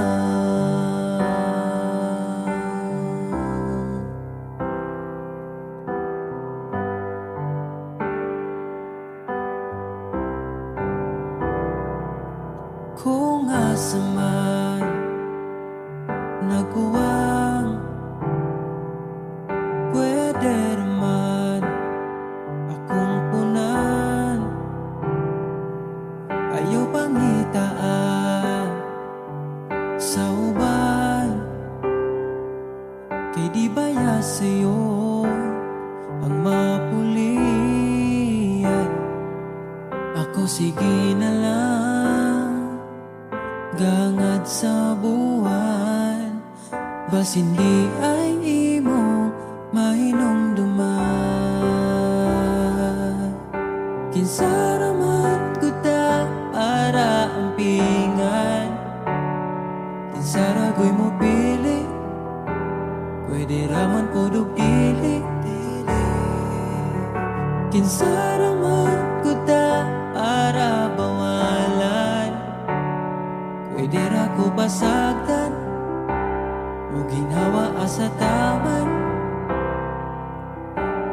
Speaker 1: Kung asa man nagkuwang, pwede naman akong punan. Ayaw pangitaan sa uban, kay di baya sa'yo ang mapulian. Ako sige na lang, gangad sa buwan, bas hindi ay imo mahinumduman. Kinsaraman ko ta para ampingan, kinsaragoy mo pili, pwede raman pudog dili. Kinsaraman ko ta para bawalan, pwede ra ko basagtan, o ginhawa asa taman.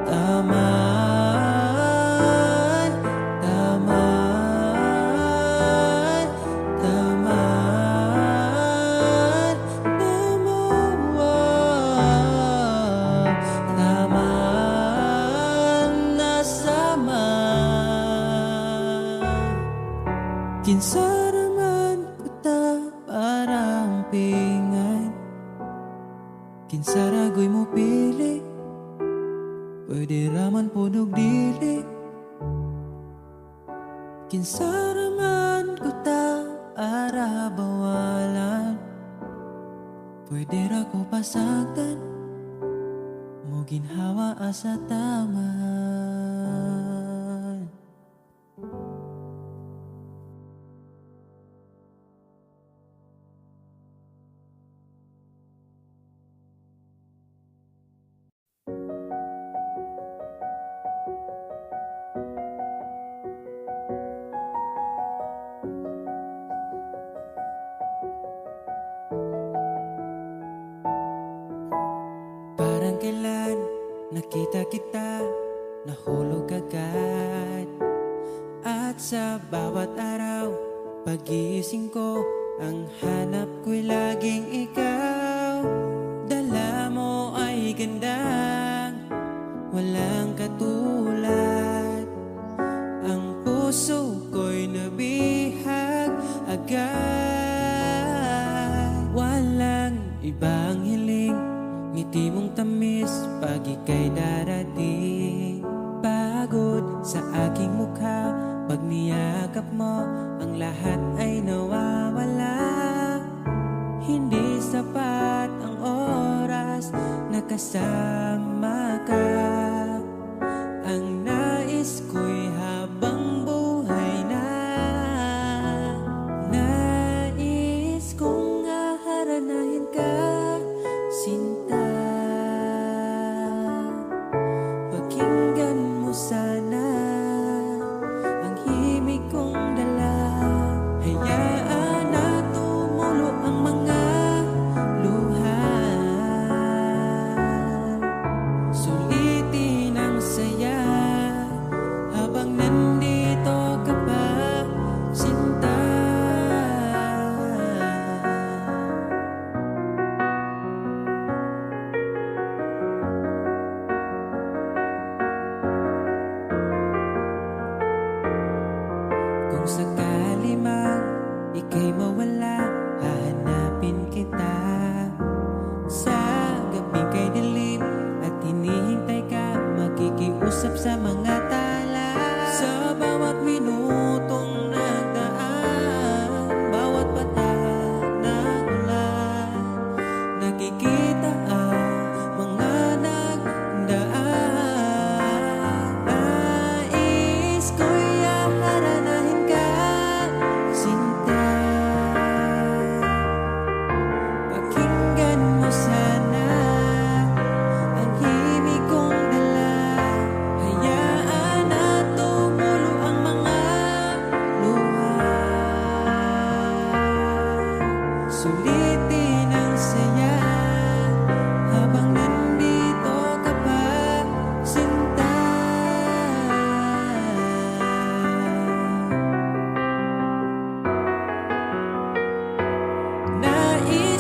Speaker 1: Taman, taman, taman, taman, taman, nasaman. Kinsaraman ko ta para ampingan, kinsaragoy mo pili, pwede raman pudog dili. Kinsaraman ko ta para bawalan, pwede ra ko pasagtan, mo ginhawa asa taman. Parang kailan nakita kita, nahulog agad. At sa bawat araw, pagising ko, ang hanap ko'y laging ikaw. Dala mo ay gandang, walang katulad. Ang puso ko'y nabihag agad. Walang ibang hiling, ngiti mong tamis pag ika'y darating. Pagod sa aking mukha, pag niyakap mo, ang lahat ay nawawala. Hindi sapat ang oras na kasama ka. Ang nais ko'y habang buhay na. Nais kong aharanahin ka, sinta. Pakinggan mo sana ang himig kong dala. Hayaan na tumulo ang mga luha.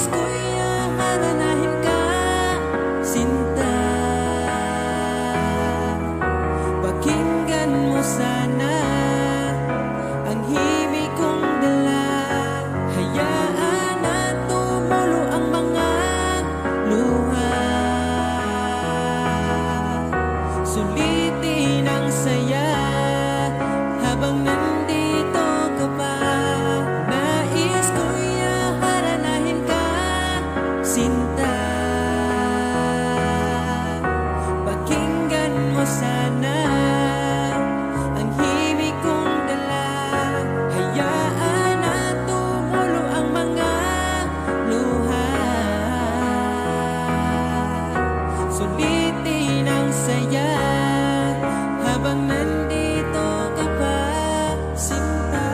Speaker 1: Nais ko'y haranahin ka, sinta. Pakinggan mo sana ang himig kong dala. Hayaan na tumulo ang mga luha. Sulitin ang saya habang nandito ka pa. Nais ko'y haranahin ka, sinta. Pakinggan mo sana ang himig kong dala. Hayaan na tumulo ang mga luha. Sulitin ang saya habang nandito ka pa, sinta.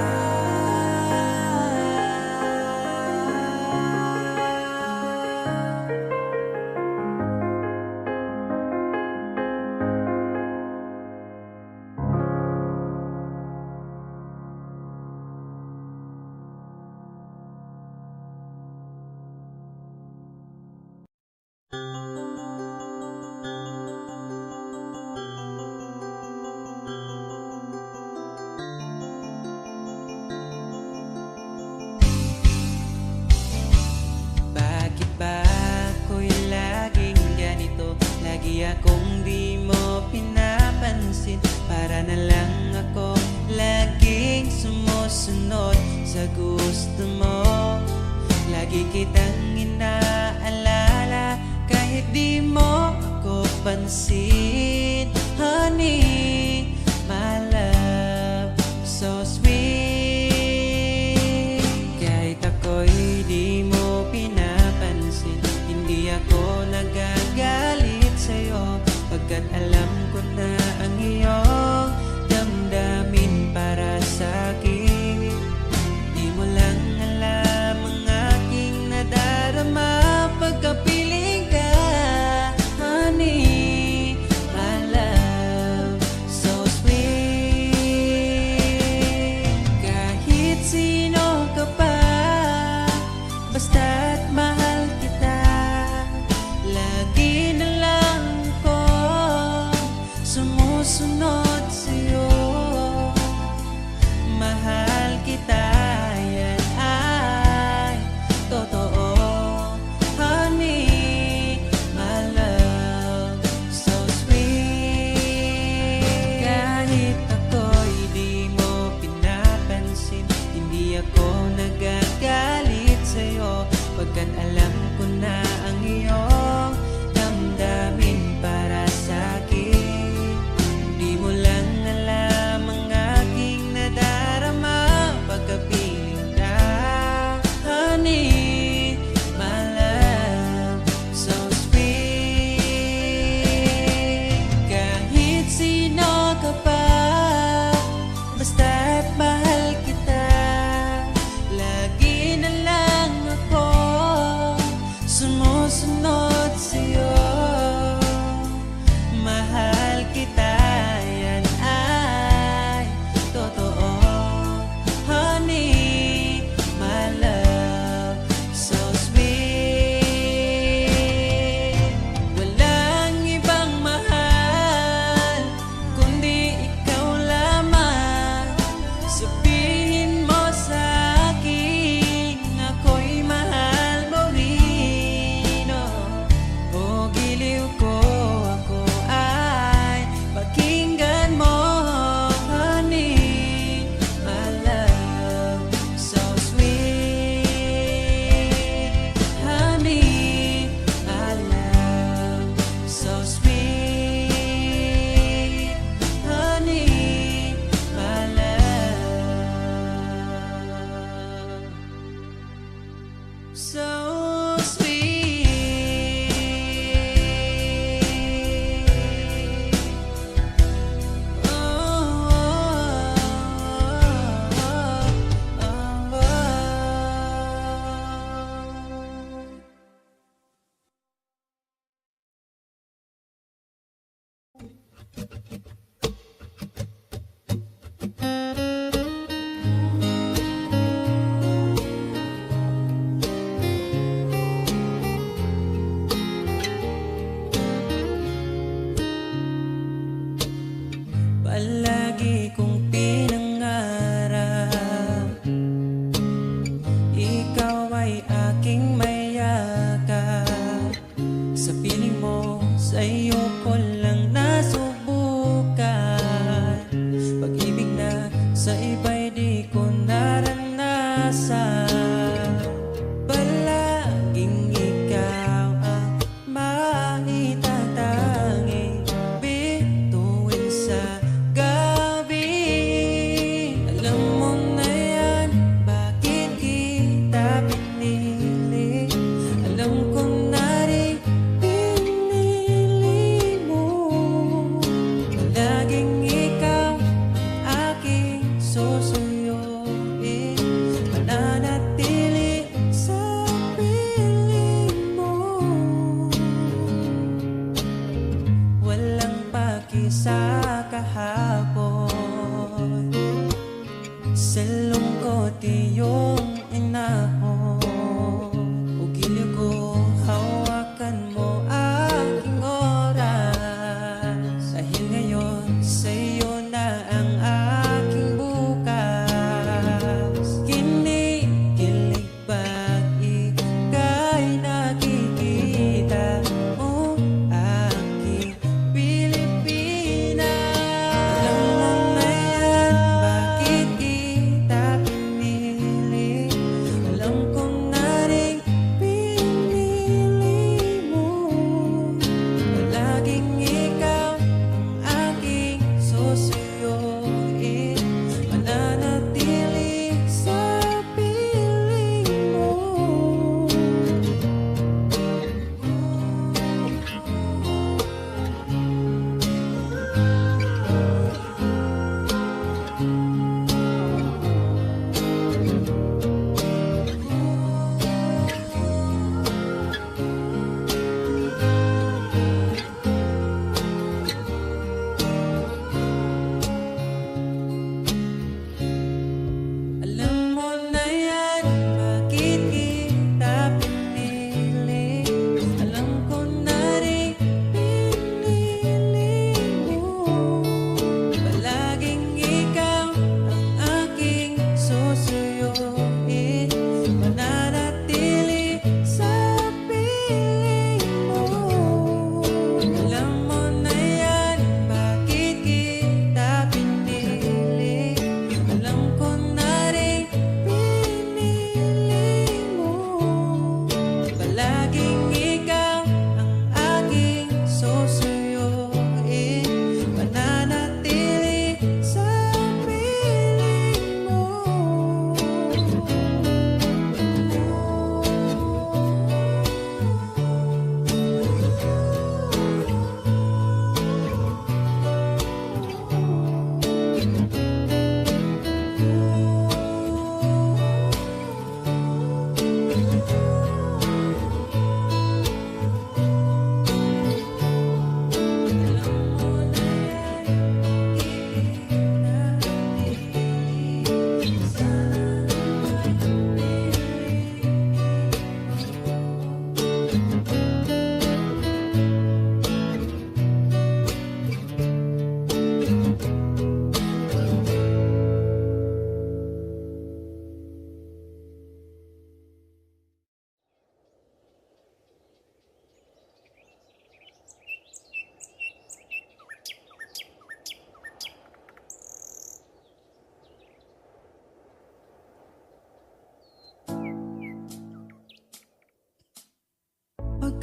Speaker 1: Bakit ba ako'y laging ganito? Lagi akong di mo pinapansin. Para na lang ako laging sumusunod sa gusto mo. Lagi kitang inaalala kahit di mo ako pansin. Honey, my love, so sweet. Kahit ako'y di mo pinapansin, hindi ako nagagalit sa'yo, pagkat alam ko na ang iyong damdamin para sa'kin. Di mo lang alam ang aking nadarama pagkapiling ka. Honey, my love, so sweet. Kahit sino ka pa, basta't mahal kita. Lagi na lang ko sumusunod sa'yo. Mahal kita, yan ay totoo. Honey, my love, so sweet. Kahit ako'y di mo pinapansin, hindi ako nagagalit sa'yo, pagkat alam ko na ang iyong damdamin para sa'kin. Di mo lang alam ang aking nadarama pagkapiling ka. Honey, my love, so sweet. Kahit sino ka pa, basta't mahal kita. Lagi na lang ako sumusunod sa'yo. Mahal kita, yan ay totoo. Honey, my love, so sweet. Walang ibang mahal kundi ikaw lamang. Sabihin mo sa'kin ako'y mahal mo rin, oh. O giliw ko, ako ay pakinggan mo. Honey, my love, so sweet. Honey, my love, so sweet. Honey, my love, so sweet. Oh, oh, oh, oh.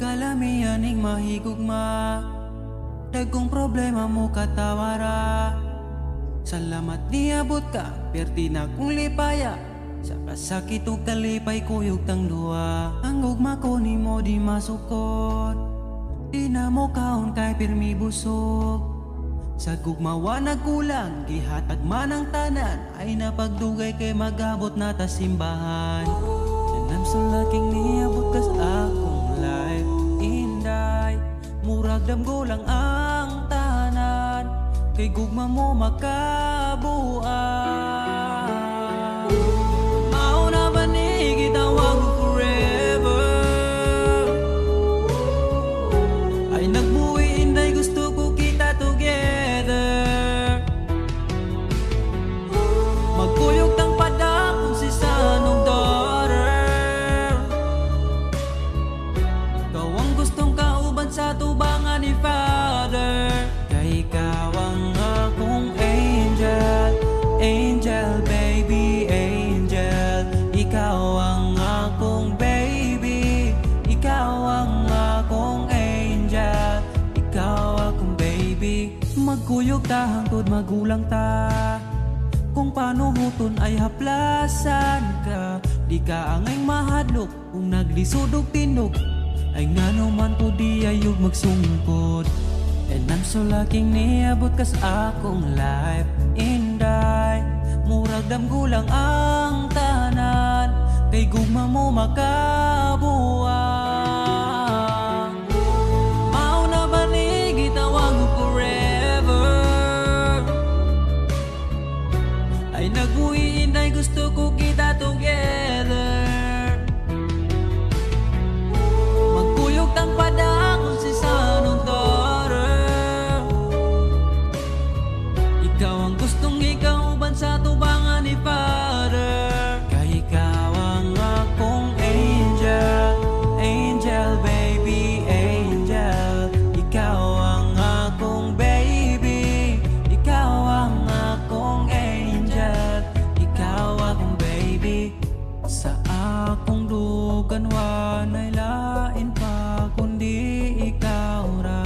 Speaker 1: Pagkalamianing mahigugma, dagkong problema mo katawara. Salamat niabot ka, perti na kong lipaya. Sa kasakit o kalipay kuyog tang duwa. Ang ugma ko ni mo di masukot, di na mo kaon kay pirmi busog. Sa gugmawa nagkulang, gihatag man ang tanan, ay napagdugay kay magabot na ta simbahan. And I'm so lucky niabot ka sa akong life, inday. Murag damgo lang ang tanan, kay gugma mo makabuan. Mauna ba ni gitawag ko forever? Ay nagbuwi inday, gusto ko kita together. Magkuyog tang padakon si sanong daughter. Ikaw ang gustong kauban sa tubangan ni Father. Kay ikaw ang akong angel, angel baby, angel. Ikaw ang akong baby, ikaw ang akong angel, ikaw akong baby. Magkuyog ta hangtod magulang ta, kung paano huton ay haplasan ka. Di ka angay mahadlok kung naglisod og tinog, ay ngano man ko di ayog magsungkod. And I'm so lucky niabot ka sa akong life, inday. Murag damgulang ang tanan, kay gugma mo makabuang. Mauna ba ni gitawag mo forever? Ay nagbuhi inday, gusto ko kita together. Magkuyog tang padakon si sanong daughter. Ikaw ang gustong ikauban sa tubangan ni Father. Kay ikaw ang akong angel, angel baby, angel. Ikaw ang akong baby, ikaw ang akong angel, ikaw akong baby. Sa akong dugan wanay lain pa kundi ikaw ra.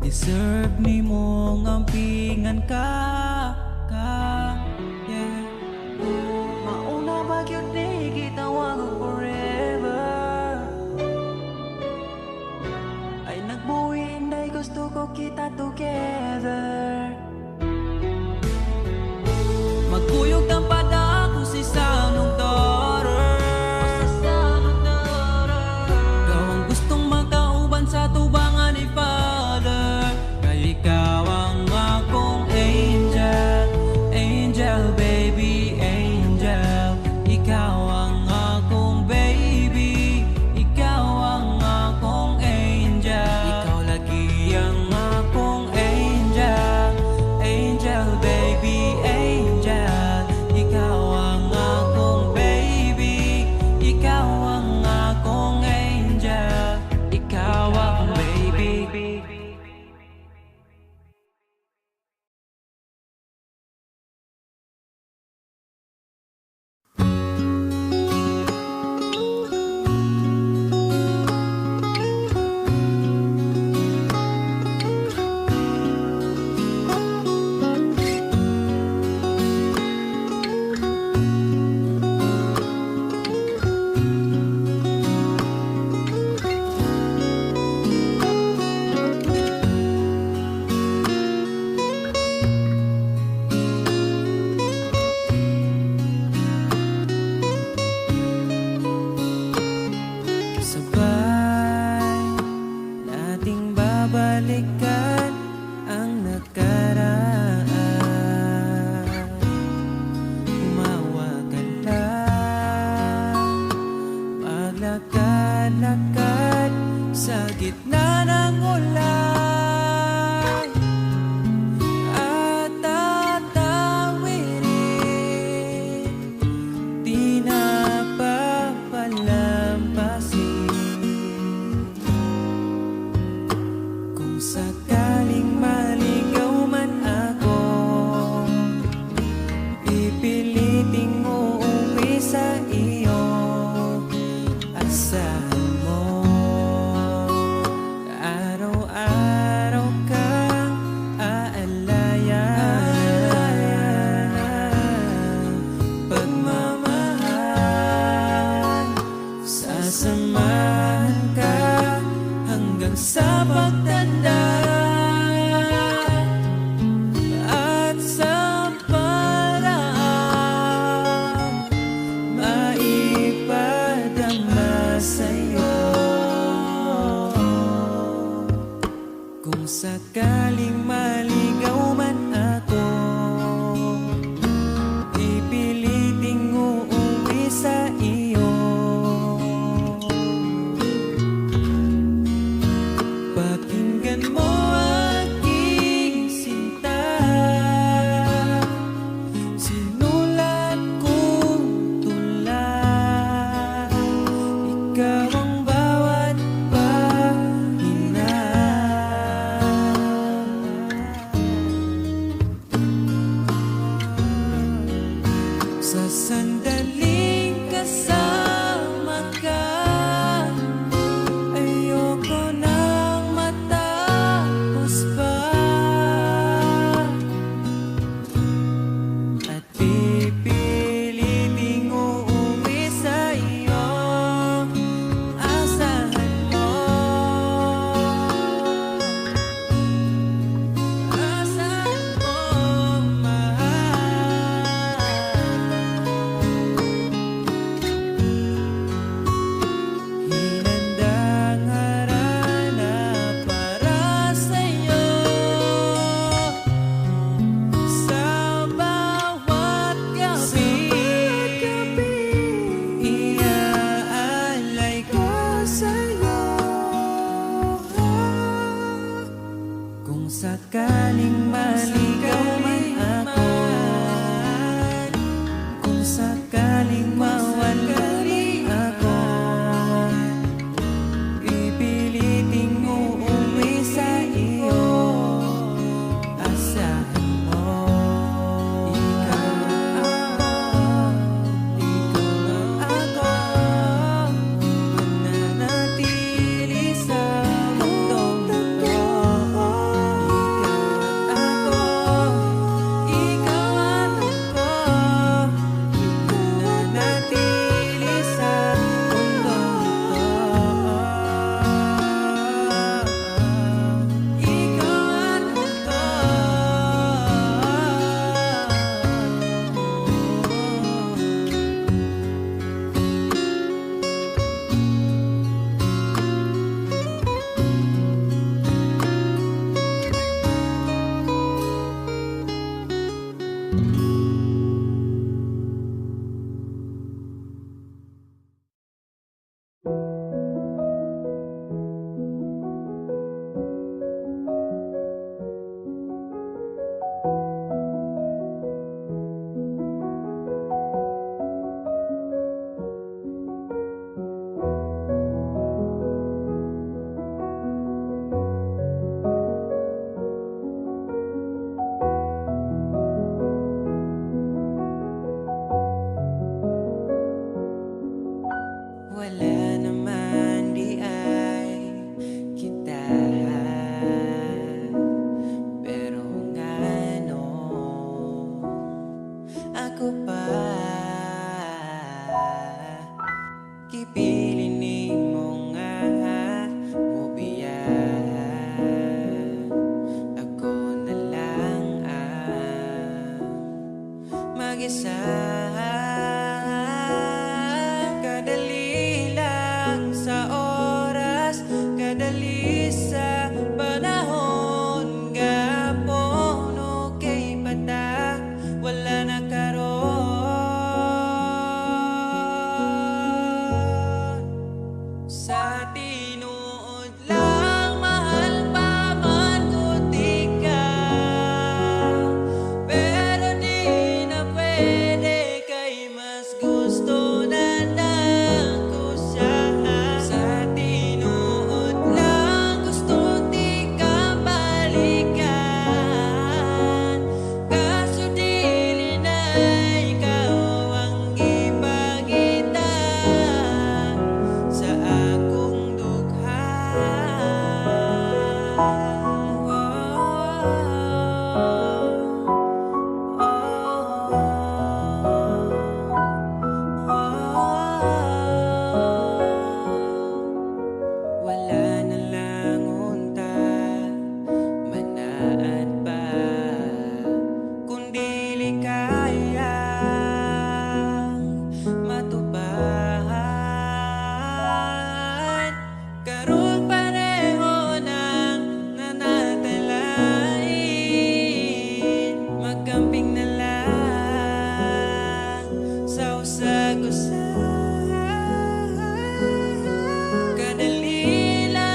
Speaker 1: Deserve ni mong ampingan ka, yeah. Mauna ba yun ni gitawag ko forever? Ay nagbuwi inday, gusto ko kita together. Magkuyog ng padako si sanong daughter. Ikaw ang gustong magkauban sa tubangan ni Father. Kay ikaw ang akong angel, angel baby, angel. Ikaw ang akong baby, ikaw ang akong angel. Ikaw lagi ang akong angel, angel baby, angel. Ikaw ang akong baby, ikaw ang akong angel, ikaw akong baby. Sabay nating babalikan ang nakaraan. Umawa ka lang, maglakad-lakad sa gitna ng ulan. At tatawirin, di na papalampasin. Kung sakaling maligaw man ako, pipiliting uuwi sa iyo. Asahan mo sakaling maligaw man ako, kung sakaling mawala man ako, pipiliting uuwi sa iyo. Asahan mo, ikaw ako, mananatili sa mundong ito. Ikaw at ako, mananatili sa mundong ito. Ikaw at wala naman di ay kita, pero ngano ako pa kipili nimo nga mubiya. Ako na lang ang mag-isa. Kadali lang sa oras, kadali sa panahon, gapon okay bata, wala na karon. Sa tinuod lang mahal pa man ko ikaw, pero di na pwede kay mas gusto na nako siya. Sa tinuod lang gusto di ka balikan, kaso dili na ikaw ang gipakita sa akong dugha. Wala na lang unta manaad pa, kundi likayang matubahan. Karon pareho nang nanatalain, magkamping na lang sa usag-usag. Kadali lang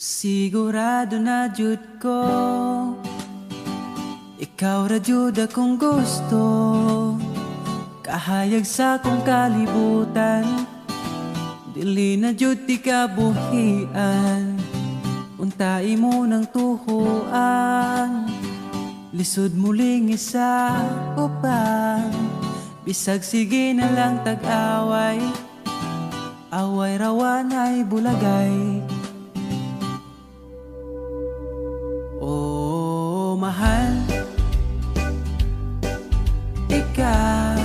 Speaker 1: Sigurado na jud ko, ikaw ra jud akong gusto. Kahayag sa kong kalibutan, dili na jud ti kabuhian. Untai mo ng tuhuan, lisod muling isa upan. Bisag sige na lang tag-away, away rawan ay bulagay. Oh, mahal, ikaw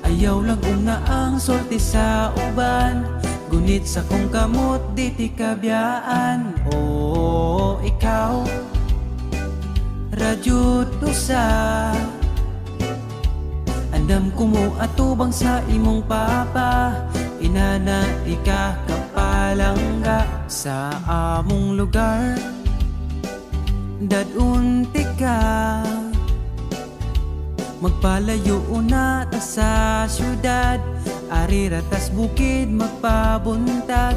Speaker 1: ayaw lang una ang sulti sa uban. Gunit sa kong kamot di ti kabiyaan. Oh, ikaw radyot usa. Andam ko mo atubang sa imong papa. Inana ika kapalangga sa among lugar. Dadunti ka, magpalayo una ta sa syudad. Arira tas bukid magpabuntag.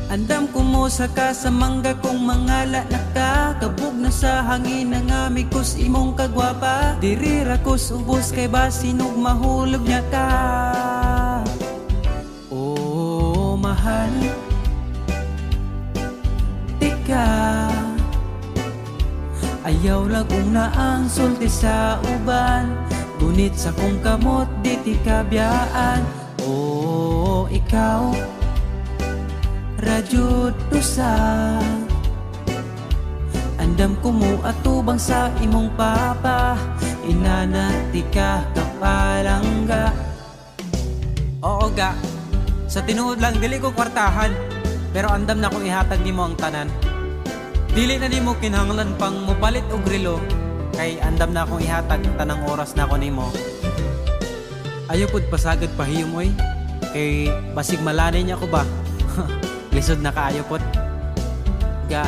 Speaker 1: Andam ko mo sa kasamangga kong mangala na ka. Kabog na sa hangin ang amikos imong kagwapa. Dirira kos ubos kay basinog mahulog niya ka. Oh, mahal, ikaw ayaw lang una ang sulti sa uban. Gunit sa kong kamot di ti kabiyaan. Oh, ikaw radyot usa. Andam ko mo atubang sa imong papa. Inana ti ka kapalangga. Oo ga, sa tinuod lang dili ko kwartahan, pero andam na kong ihatag nimo ang tanan. Dili na nimo kinahanglan pang mupalit og relo, kay andam na akong ihatag ang tanang oras na ako nimo. Ayaw pud pasagad pahiyom oy, kay basig malanay niya ko ba. Lisod na kaayo pod. Ga,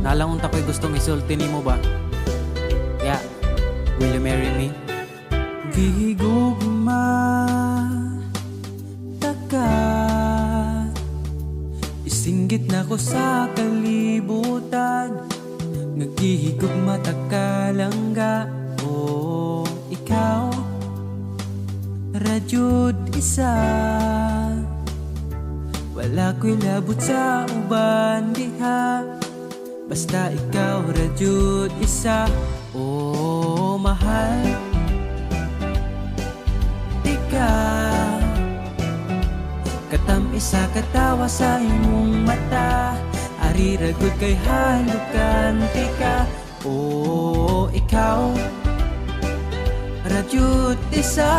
Speaker 1: nalang unta ko'y gustong isulti nimo ba? Kaya, will you marry me? Gihigugma taka, isinggit na ko sa kalibutan. Nagkihigog mata ka lang ga. Oh, ikaw radyod isa. Wala ko'y labot sa uban diha, basta ikaw radyod isa. Oh, mahal, ikaw katam isa katawa sa imong mata. Ariragod kay halukan tika. Oh, ikaw radyot isa.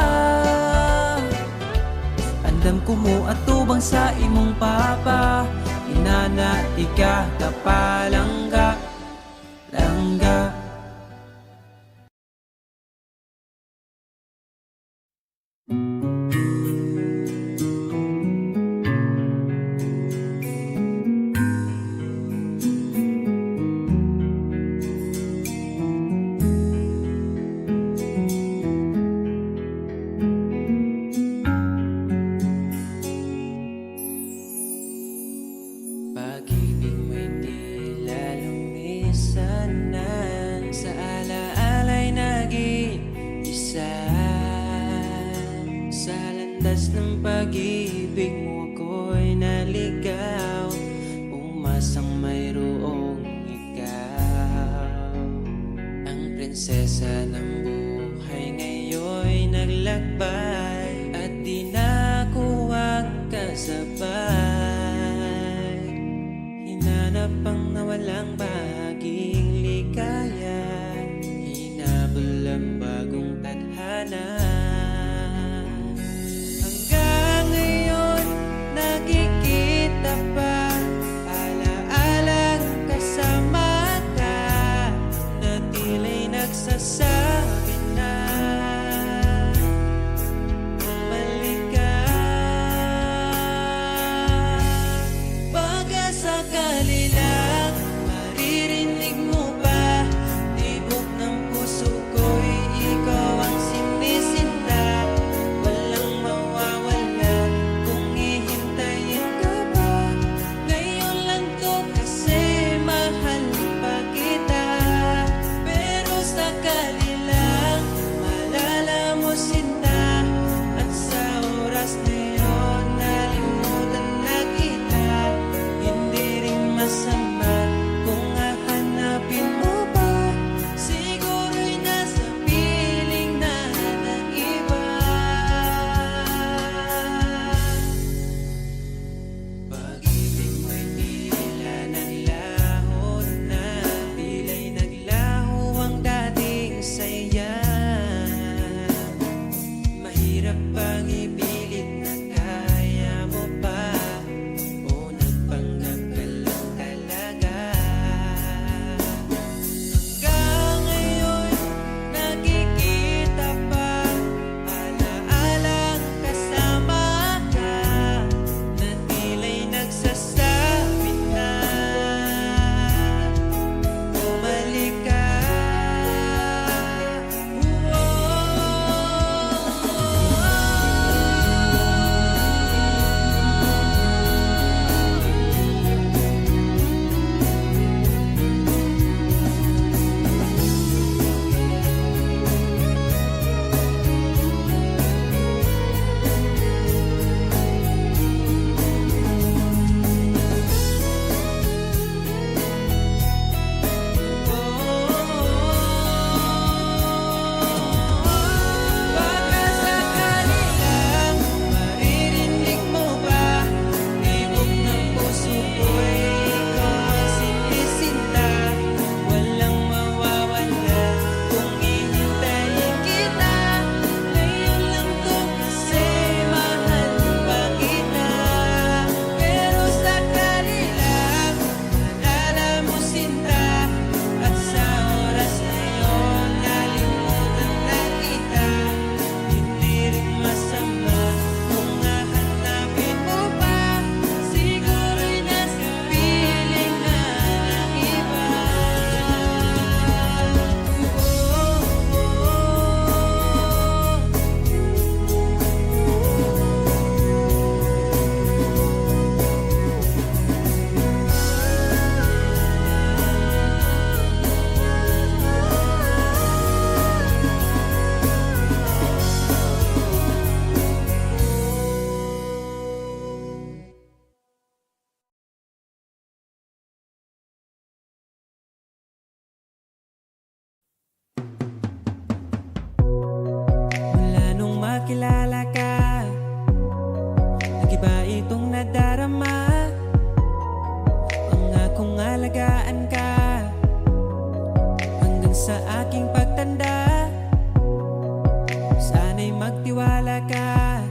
Speaker 1: Andam ko mo atubang sa imong papa. Inana ika kapalangga langga. Pag-ibig mo'y tila lumisan na sa alaala'y nag-iisa. Sa landas ng pag-ibig mo ako'y naligaw, umasang mayroong ikaw. Ang prinsesa ng buhay ngayon'y naglakbay, at di na ako kasabay. Hinanap ang nawalang bahaging ligaya, hinabol ang bagong tadhana. Hanggang ngayon nakikita pa, alaalang kasama ka, na tila'y nagsasabi na sa aking pagtanda, sana'y magtiwala ka.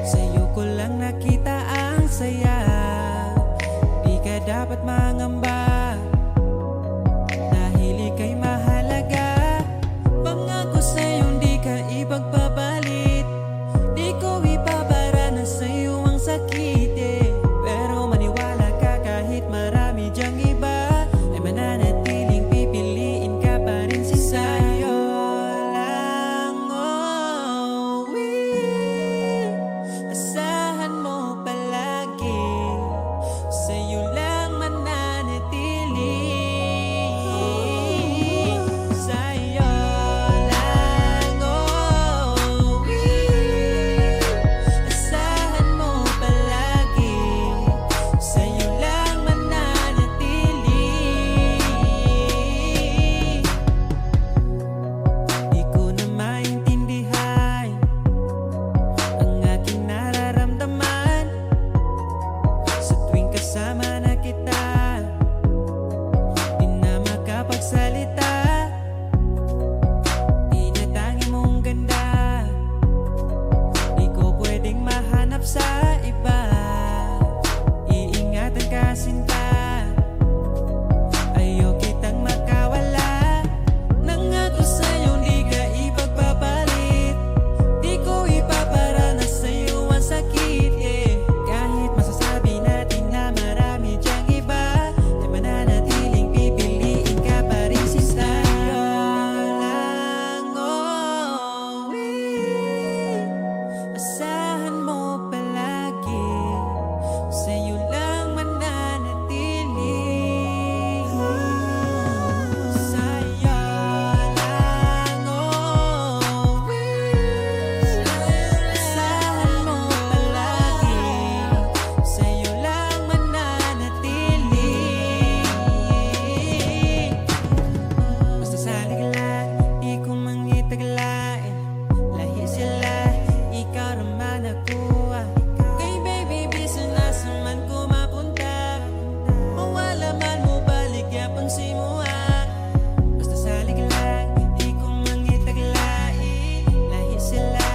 Speaker 1: Sa'yo ko lang nakita ang saya. Di ka dapat mangamba, dahil ika'y mahalaga. Pangako sa'yo di ka ipagpapalit. Di ko ipapara na sa'yo ang sakit Pero maniwala ka kahit marami dyang iba, ay mananatiling pipiliin ka pa rin sa'yo lang. Oh, asahan mo palagi, sa'yo lang mananatili. Sa'yo lang, oh, asahan mo palagi, sa'yo lang mananatili. Di ko na maintindihan ang aking nararamdaman sa tuwing kasama na kita. Di na makapagsalita, tinatangi mong ganda. Di ko pwedeng mahanap sa iba. Iingatan ka sinta, ayaw kitang makawala. Nangako sa'yo di ka ipagpapalit. Di ko ipapara na sa'yo ang sakit Kahit masasabi natin na marami dyang iba, ay mananatiling pipiliin ka pa rin sa'yo lang. Oh, asahan mo palagi, sa'yo lang mananatili. Sa'yo lang, oh, asahan mo palagi, sa'yo lang mananatili. Basta salig lang, di ko mangitaglain. Lahi sila, ikaw naman ako. Kay baby, bisa nasa man ko mapunta. Mawala man mo balik, yapang si mo Basta salig lang, di ko mangitaglain. Lahi sila,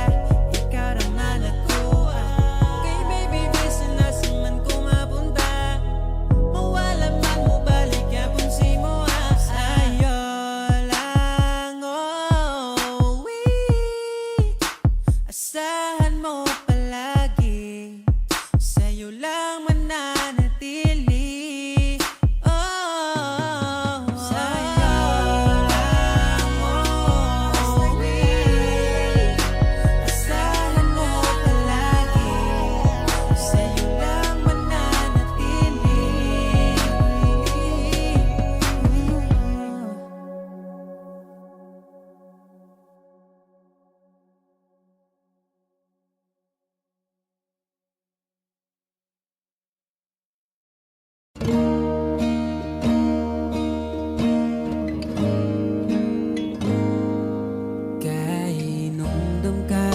Speaker 1: ikaw naman ako. Kay baby, bisa nasa man ko mapunta. Mawala man mo balik, yapang si mo Sa'yo lang, oh, asahan mo palagi, sa'yo lang mananatili. Oh, sa'yo lang, oh, asahan mo palagi, sa'yo lang mananatili. Kainumdum ka,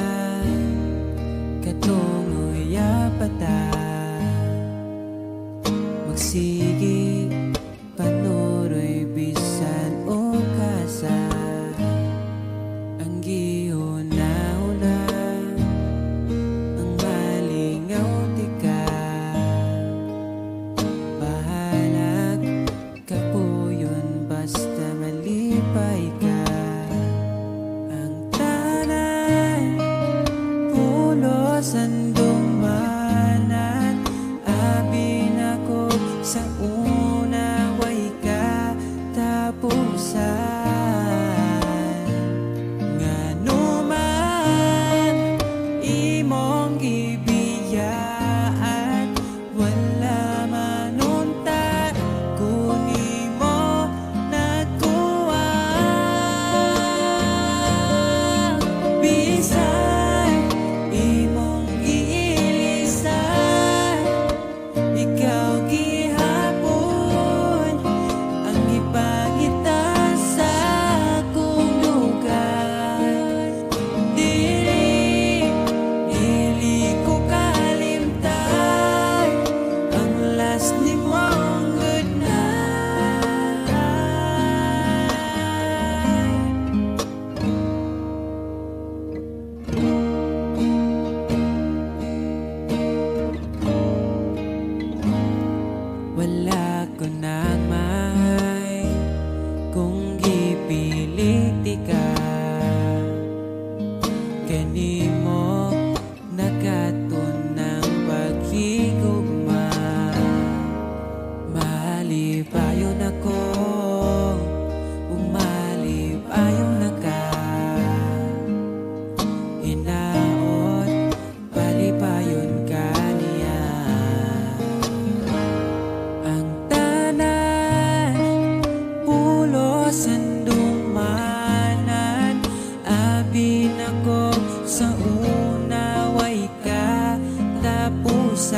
Speaker 1: katungo'y apata. Magsigi, panuroy bisan o kasa. Ang gihuna-una, ang malingaw tika. Bahalag ka po yun, basta malipay ka. Ang tanan, pulos ang dumanan. Abin ako sa una, way ka tapusan. Ngano man imong gibiyaan, wala manunta kuni mo nagkuha. Bisan imong giilisan, ikaw gihapon ang ipangita sa Kung gipiliti ka, kanimo nakatunang paghigugma. Malipayon ako, umalipayon na ka. Hinaot, palipayon ka niya. Ang tanan, pulos andumanan, abin ako sa una, way ka tapusan.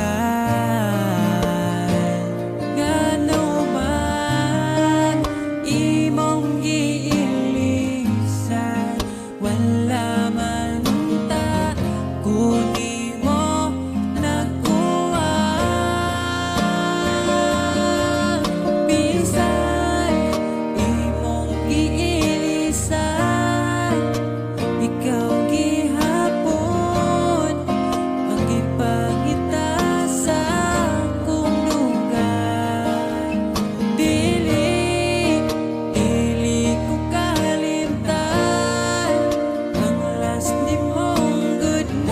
Speaker 1: Ngano man imong giilisan, wala man ta kunin mo nakuha. Bisan imong giilisan, ikaw gihapon ang ipangita sa akong lugar. Dili ko kalimtan ang last nimong good night.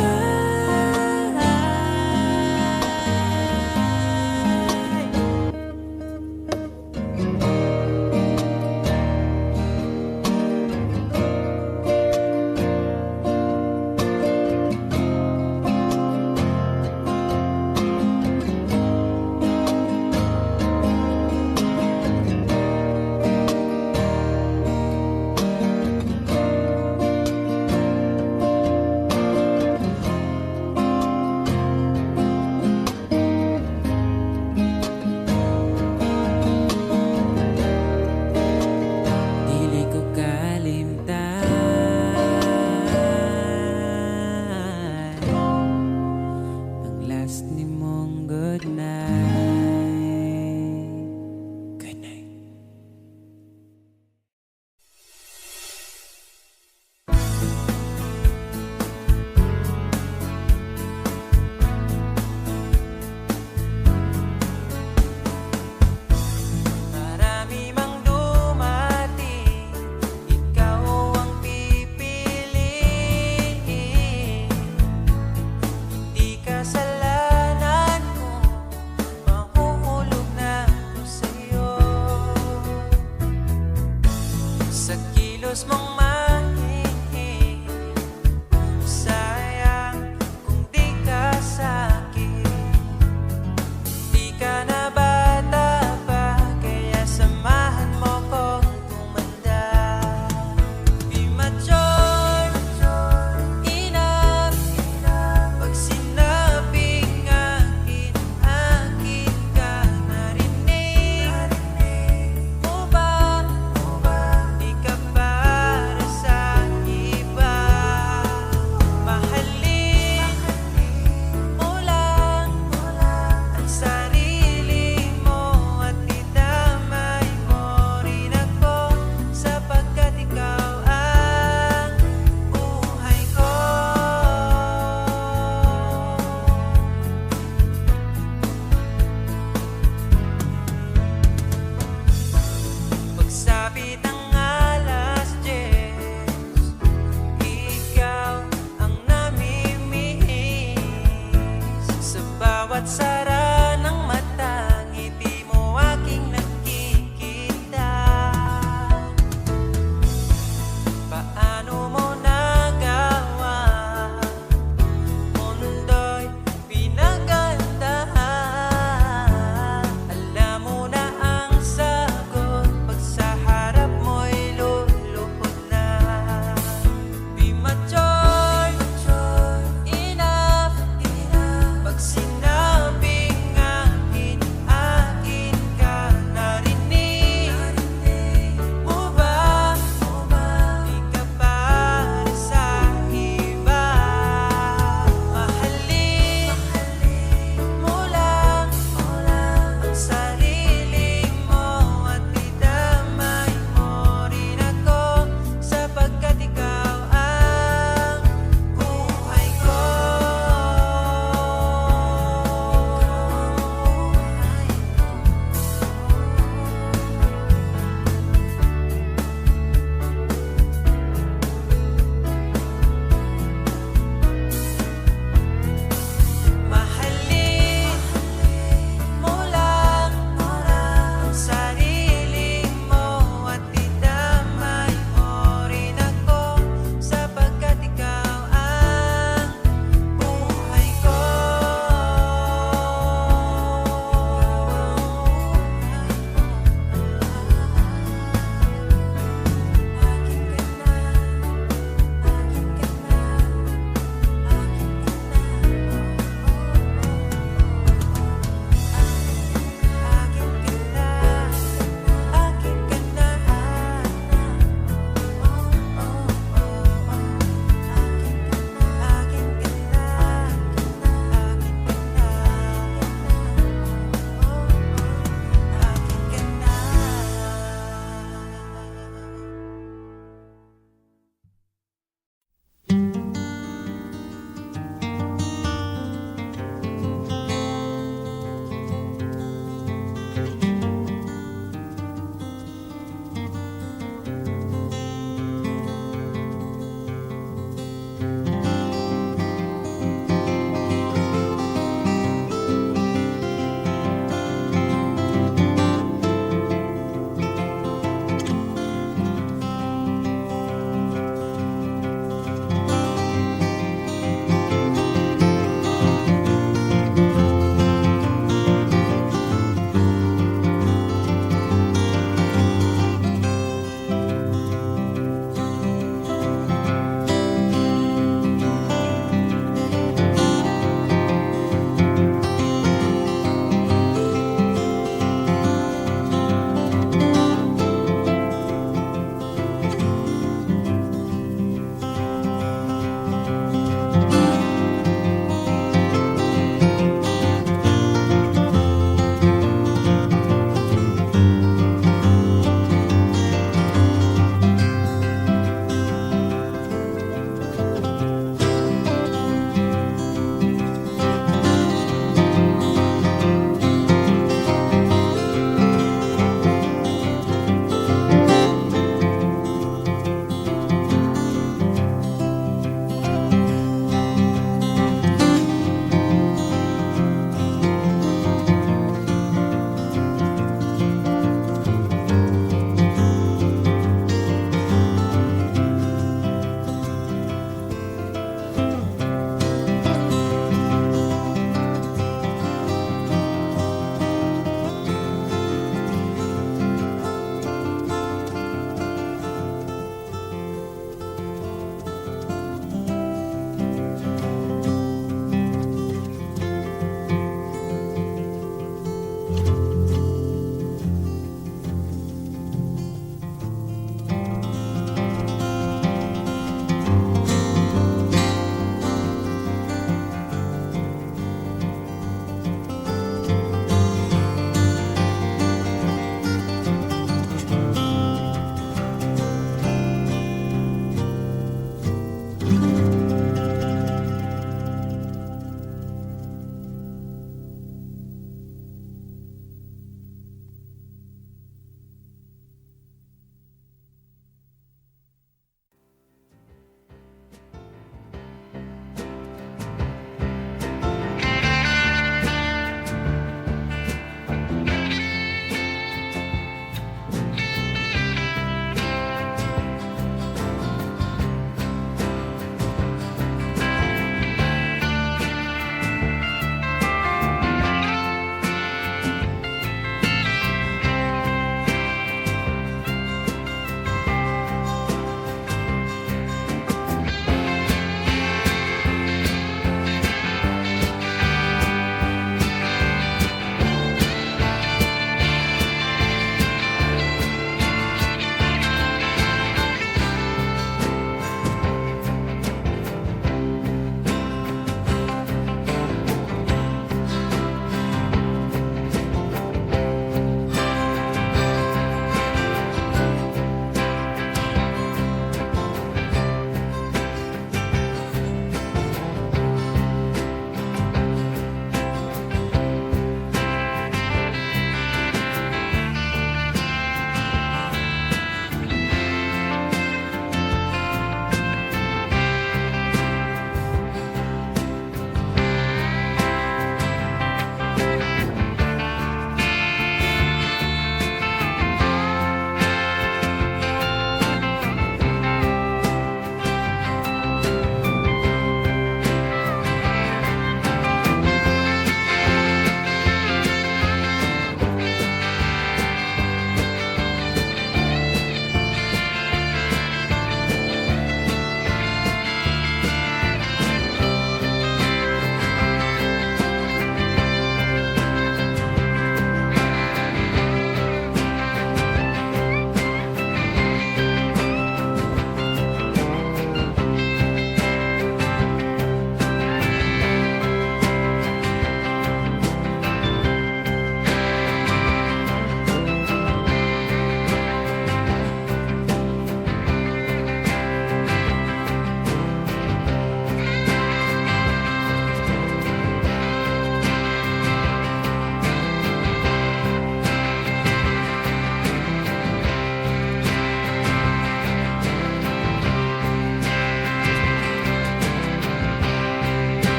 Speaker 1: Dili ko kalimtan ang last nimong good night. Good night. Marami mang dumating, ikaw ang pipiliin. Hindi kasalanan ko, mahuhulog na ako sa'yo. Sa kilos mong mahihing, sayang kung di ka sa'kin. Di ka na bata pa, kaya samahan mo kong tumanda. Be mature enough, pag sinabing akin, akin ka. Narinig mo ba, di ka para sa iba. Mahalin mo lang ang sarili mo at idamay mo rin ako, sapagkat ikaw ang buhay ko. Pagsapit